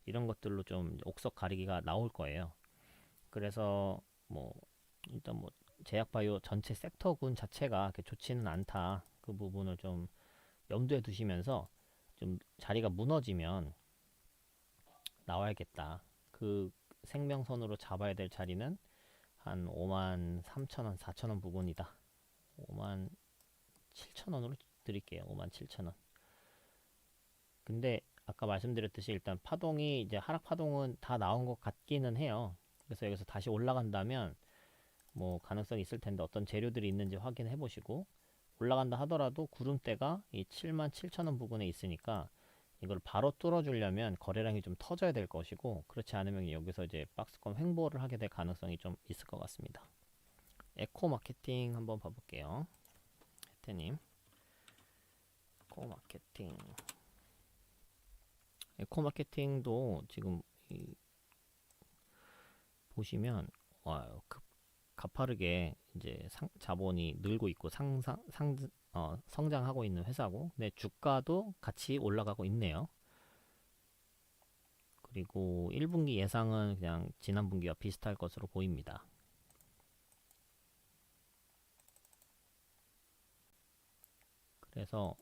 이런 것들로 좀 옥석 가리기가 나올 거예요. 그래서 뭐 일단 뭐 제약바이오 전체 섹터군 자체가 그렇게 좋지는 않다. 그 부분을 좀 염두에 두시면서 좀 자리가 무너지면 나와야겠다. 그 생명선으로 잡아야 될 자리는 한 5만 3천원, 4천원 부근이다. 5만 7천원으로 드릴게요. 5만 7천원. 근데 아까 말씀드렸듯이 일단 파동이 이제 하락 파동은 다 나온 것 같기는 해요. 그래서 여기서 다시 올라간다면 뭐 가능성이 있을 텐데 어떤 재료들이 있는지 확인해 보시고 올라간다 하더라도 구름대가 이 7만 7천원 부근에 있으니까 이걸 바로 뚫어주려면 거래량이 좀 터져야 될 것이고 그렇지 않으면 여기서 이제 박스권 횡보를 하게 될 가능성이 좀 있을 것 같습니다. 에코 마케팅 한번 봐볼게요. 혜태님, 에코 마케팅. 에코 마케팅도 지금 보시면 가파르게 이제 자본이 늘고 있고 성장하고 있는 회사고, 네, 주가도 같이 올라가고 있네요. 그리고 1분기 예상은 그냥 지난 분기와 비슷할 것으로 보입니다. 그래서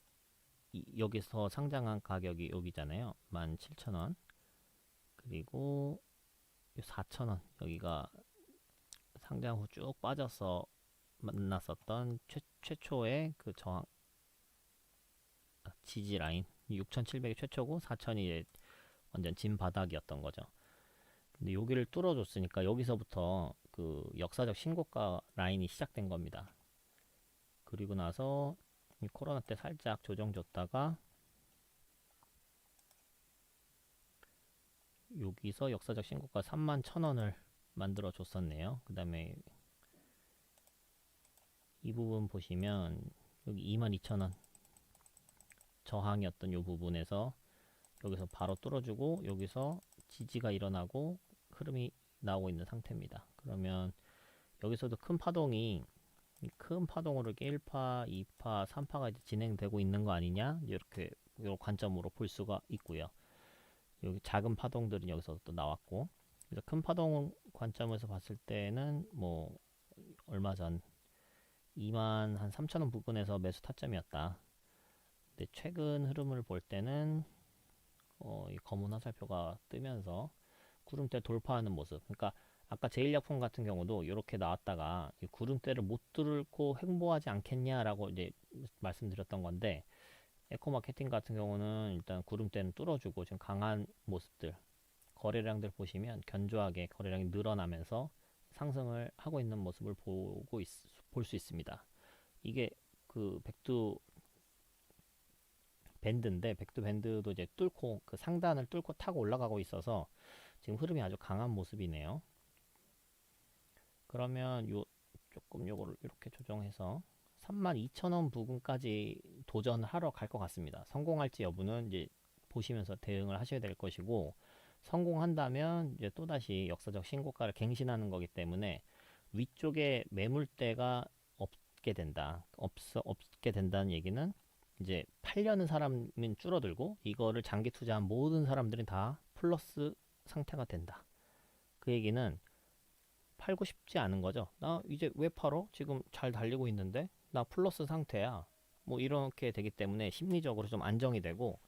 여기서 상장한 가격이 여기잖아요. 17,000원. 그리고 4,000원. 여기가 상장 후 쭉 빠져서 만났었던 최초의 그 저항 지지 라인 6,700이 최초고 4,000이 완전 진 바닥이었던 거죠. 근데 여기를 뚫어줬으니까 여기서부터 그 역사적 신고가 라인이 시작된 겁니다. 그리고 나서 이 코로나 때 살짝 조정 줬다가 여기서 역사적 신고가 31,000원을 만들어 줬었네요. 그 다음에 이 부분 보시면 여기 22,000원 저항이었던 이 부분에서 여기서 바로 뚫어주고 여기서 지지가 일어나고 흐름이 나오고 있는 상태입니다. 그러면 여기서도 큰 파동이 큰 파동으로 1파, 2파, 3파가 이제 진행되고 있는 거 아니냐 이렇게 이 관점으로 볼 수가 있고요. 여기 작은 파동들은 여기서 또 나왔고, 그래서 큰 파동 관점에서 봤을 때는 뭐 얼마 전 2만 한 3천원 부근에서 매수 타점이었다. 근데 최근 흐름을 볼 때는 이 검은 화살표가 뜨면서 구름대 돌파하는 모습. 그러니까 아까 제일약품 같은 경우도 이렇게 나왔다가 이 구름대를 못 뚫고 횡보하지 않겠냐라고 이제 말씀드렸던 건데, 에코마케팅 같은 경우는 일단 구름대는 뚫어주고 지금 강한 모습들, 거래량들 보시면 견조하게 거래량이 늘어나면서 상승을 하고 있는 모습을 볼 수 있습니다. 이게 그 백두 밴드인데, 백두 밴드도 이제 뚫고 그 상단을 뚫고 타고 올라가고 있어서 지금 흐름이 아주 강한 모습이네요. 그러면 조금 요거를 이렇게 조정해서 32,000원 부근까지 도전하러 갈 것 같습니다. 성공할지 여부는 이제 보시면서 대응을 하셔야 될 것이고, 성공한다면 이제 또다시 역사적 신고가를 갱신하는 거기 때문에 위쪽에 매물대가 없게 된다. 없게 된다는 얘기는 이제 팔려는 사람은 줄어들고 이거를 장기 투자한 모든 사람들이 다 플러스 상태가 된다. 그 얘기는 팔고 싶지 않은 거죠. 나 이제 왜 팔어? 지금 잘 달리고 있는데 나 플러스 상태야. 뭐 이렇게 되기 때문에 심리적으로 좀 안정이 되고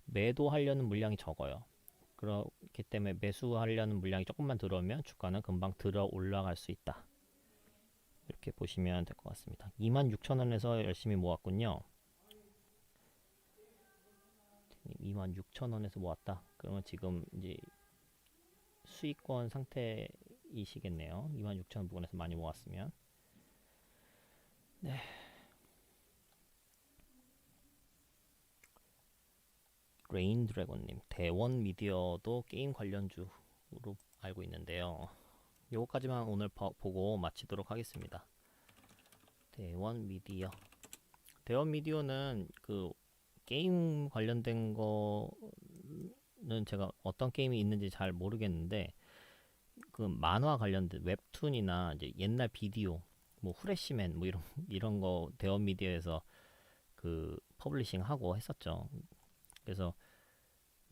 매도하려는 물량이 적어요. 그렇기 때문에 매수하려는 물량이 조금만 들어오면 주가는 금방 들어 올라갈 수 있다. 이렇게 보시면 될 것 같습니다. 26,000원에서 열심히 모았군요. 26,000원에서 모았다. 그러면 지금 이제 수익권 상태이시겠네요. 26,000원 부근에서 많이 모았으면. 네. 레인 드래곤님, 대원 미디어도 게임 관련주로 알고 있는데요. 요거까지만 오늘 보고 마치도록 하겠습니다. 대원 미디어. 대원 미디어는 그 게임 관련된 거는 제가 어떤 게임이 있는지 잘 모르겠는데, 그 만화 관련된 웹툰이나 이제 옛날 비디오, 뭐 후레쉬맨 뭐 이런 거 대원 미디어에서 그 퍼블리싱 하고 했었죠. 그래서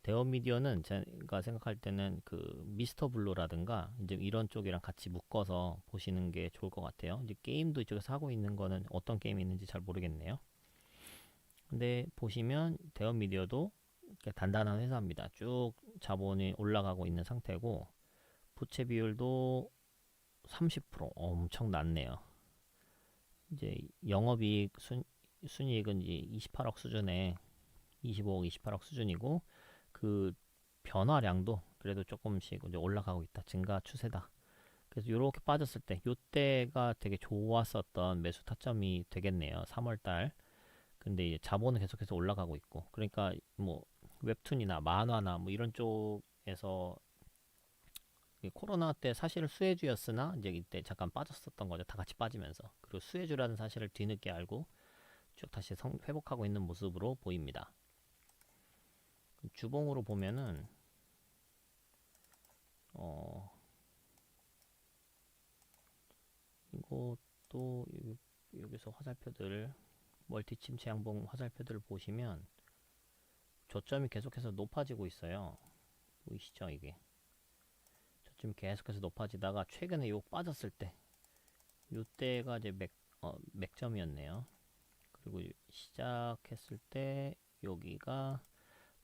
대원 미디어는 제가 생각할 때는 그 미스터 블루라든가 이제 이런 쪽이랑 같이 묶어서 보시는 게 좋을 것 같아요. 이제 게임도 이쪽에서 하고 있는 거는 어떤 게임이 있는지 잘 모르겠네요. 근데 보시면 대원 미디어도 단단한 회사입니다. 쭉 자본이 올라가고 있는 상태고, 부채 비율도 30% 엄청 낮네요. 이제 영업이익 순이익은 이제 28억 수준에 25억, 28억 수준이고, 그 변화량도 그래도 조금씩 이제 올라가고 있다. 증가 추세다. 그래서 이렇게 빠졌을 때, 요때가 되게 좋았었던 매수 타점이 되겠네요. 3월달. 근데 이제 자본은 계속해서 올라가고 있고, 그러니까 뭐 웹툰이나 만화나 뭐 이런 쪽에서 코로나 때 사실은 수혜주였으나 이제 이때 잠깐 빠졌었던 거죠. 다 같이 빠지면서. 그리고 수혜주라는 사실을 뒤늦게 알고 쭉 다시 회복하고 있는 모습으로 보입니다. 주봉으로 보면은 이것도 여기서 화살표들, 멀티 침체 양봉 화살표들을 보시면 저점이 계속해서 높아지고 있어요. 보이시죠? 이게 저점이 계속해서 높아지다가 최근에 요 빠졌을 때, 요때가 이제 맥점이었네요. 그리고 시작했을 때 여기가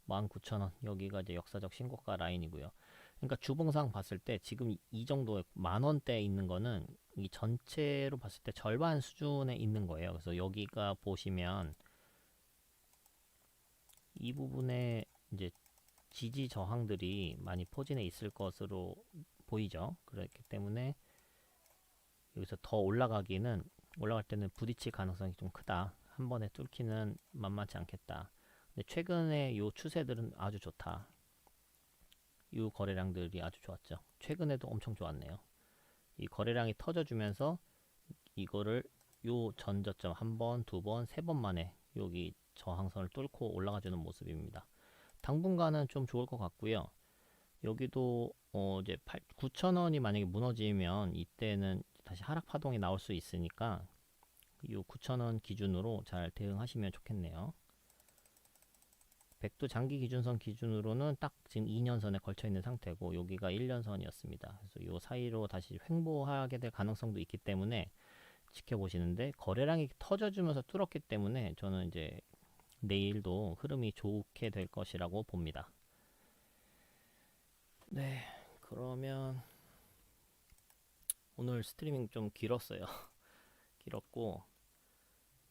19,000원, 여기가 이제 역사적 신고가 라인이고요. 그러니까 주봉상 봤을 때 지금 이 정도 만원대에 있는 거는 이 전체로 봤을 때 절반 수준에 있는 거예요. 그래서 여기가 보시면 이 부분에 이제 지지 저항들이 많이 포진해 있을 것으로 보이죠. 그렇기 때문에 여기서 더 올라갈 때는 부딪힐 가능성이 좀 크다. 한 번에 뚫기는 만만치 않겠다. 근데 최근에 요 추세들은 아주 좋다. 이 거래량들이 아주 좋았죠. 최근에도 엄청 좋았네요. 이 거래량이 터져주면서 이거를 요 전저점 한 번, 두 번, 세 번 만에 여기 저항선을 뚫고 올라가주는 모습입니다. 당분간은 좀 좋을 것 같고요. 여기도 이제 9,000원이 만약에 무너지면 이때는 다시 하락 파동이 나올 수 있으니까 이 9,000원 기준으로 잘 대응하시면 좋겠네요. 백도 장기 기준선 기준으로는 딱 지금 2년선에 걸쳐 있는 상태고 여기가 1년선이었습니다. 그래서 이 사이로 다시 횡보하게 될 가능성도 있기 때문에 지켜보시는데, 거래량이 터져주면서 뚫었기 때문에 저는 이제 내일도 흐름이 좋게 될 것이라고 봅니다. 네, 그러면 오늘 스트리밍 좀 길었어요. 길었고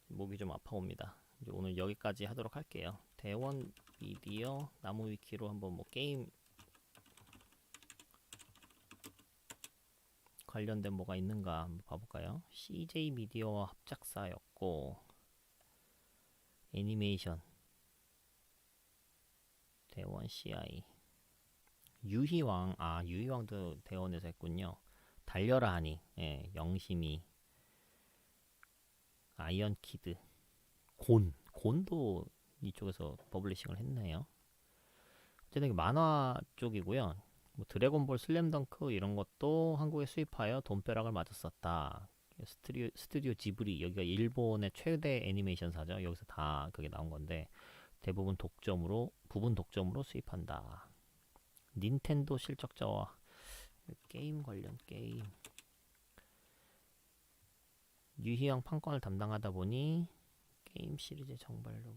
목이 좀 아파옵니다. 이제 오늘 여기까지 하도록 할게요. 대원 미디어 나무 위키로 한번 뭐 게임 관련된 뭐가 있는가 한번 봐볼까요? CJ 미디어와 합작사였고, 애니메이션 대원 CI, 유희왕, 유희왕도 대원에서 했군요. 달려라 하니, 예, 영심이, 아이언키드, 곤도 이쪽에서 퍼블리싱을 했네요. 어쨌든 만화 쪽이고요. 뭐 드래곤볼 슬램덩크 이런 것도 한국에 수입하여 돈벼락을 맞았었다. 스튜디오 지브리, 여기가 일본의 최대 애니메이션사죠. 여기서 다 그게 나온 건데 대부분 부분 독점으로 수입한다. 닌텐도 실적자와 게임 관련 게임, 유희왕 판권을 담당하다 보니 게임 시리즈 정발로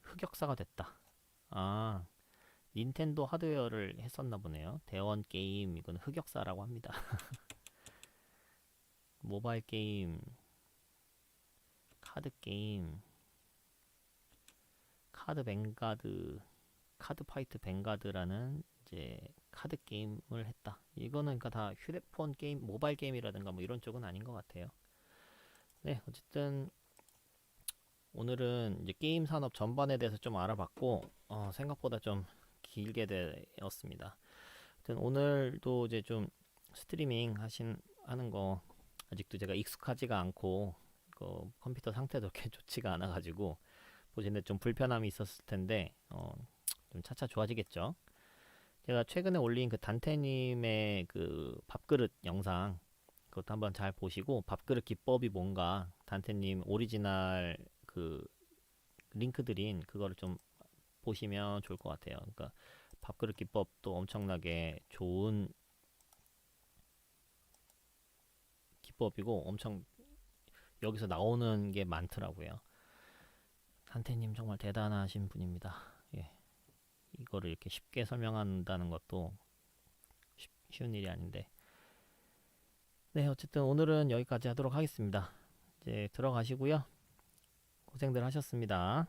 흑역사가 됐다. 닌텐도 하드웨어를 했었나 보네요. 대원 게임, 이건 흑역사라고 합니다. 모바일 게임, 카드 게임, 카드 뱅가드, 카드 파이트 뱅가드라는 이제 카드 게임을 했다. 이거는 그러니까 다 휴대폰 게임, 모바일 게임이라든가 뭐 이런 쪽은 아닌 것 같아요. 네, 어쨌든 오늘은 이제 게임 산업 전반에 대해서 좀 알아봤고, 생각보다 좀 길게 되었습니다. 하여튼 오늘도 이제 좀 스트리밍 하는 거 아직도 제가 익숙하지가 않고 컴퓨터 상태도 그렇게 좋지가 않아 가지고 보시는데 좀 불편함이 있었을 텐데 좀 차차 좋아지겠죠. 제가 최근에 올린 그 단테님의 그 밥그릇 영상, 그것도 한번 잘 보시고, 밥그릇 기법이 뭔가 단테님 오리지널 그 링크 드린 그거를 좀 보시면 좋을 것 같아요. 그러니까 밥그릇 기법도 엄청나게 좋은 기법이고 엄청 여기서 나오는 게 많더라고요. 한태님 정말 대단하신 분입니다. 예. 이거를 이렇게 쉽게 설명한다는 것도 쉬운 일이 아닌데. 네, 어쨌든 오늘은 여기까지 하도록 하겠습니다. 이제 들어가시고요. 고생들 하셨습니다.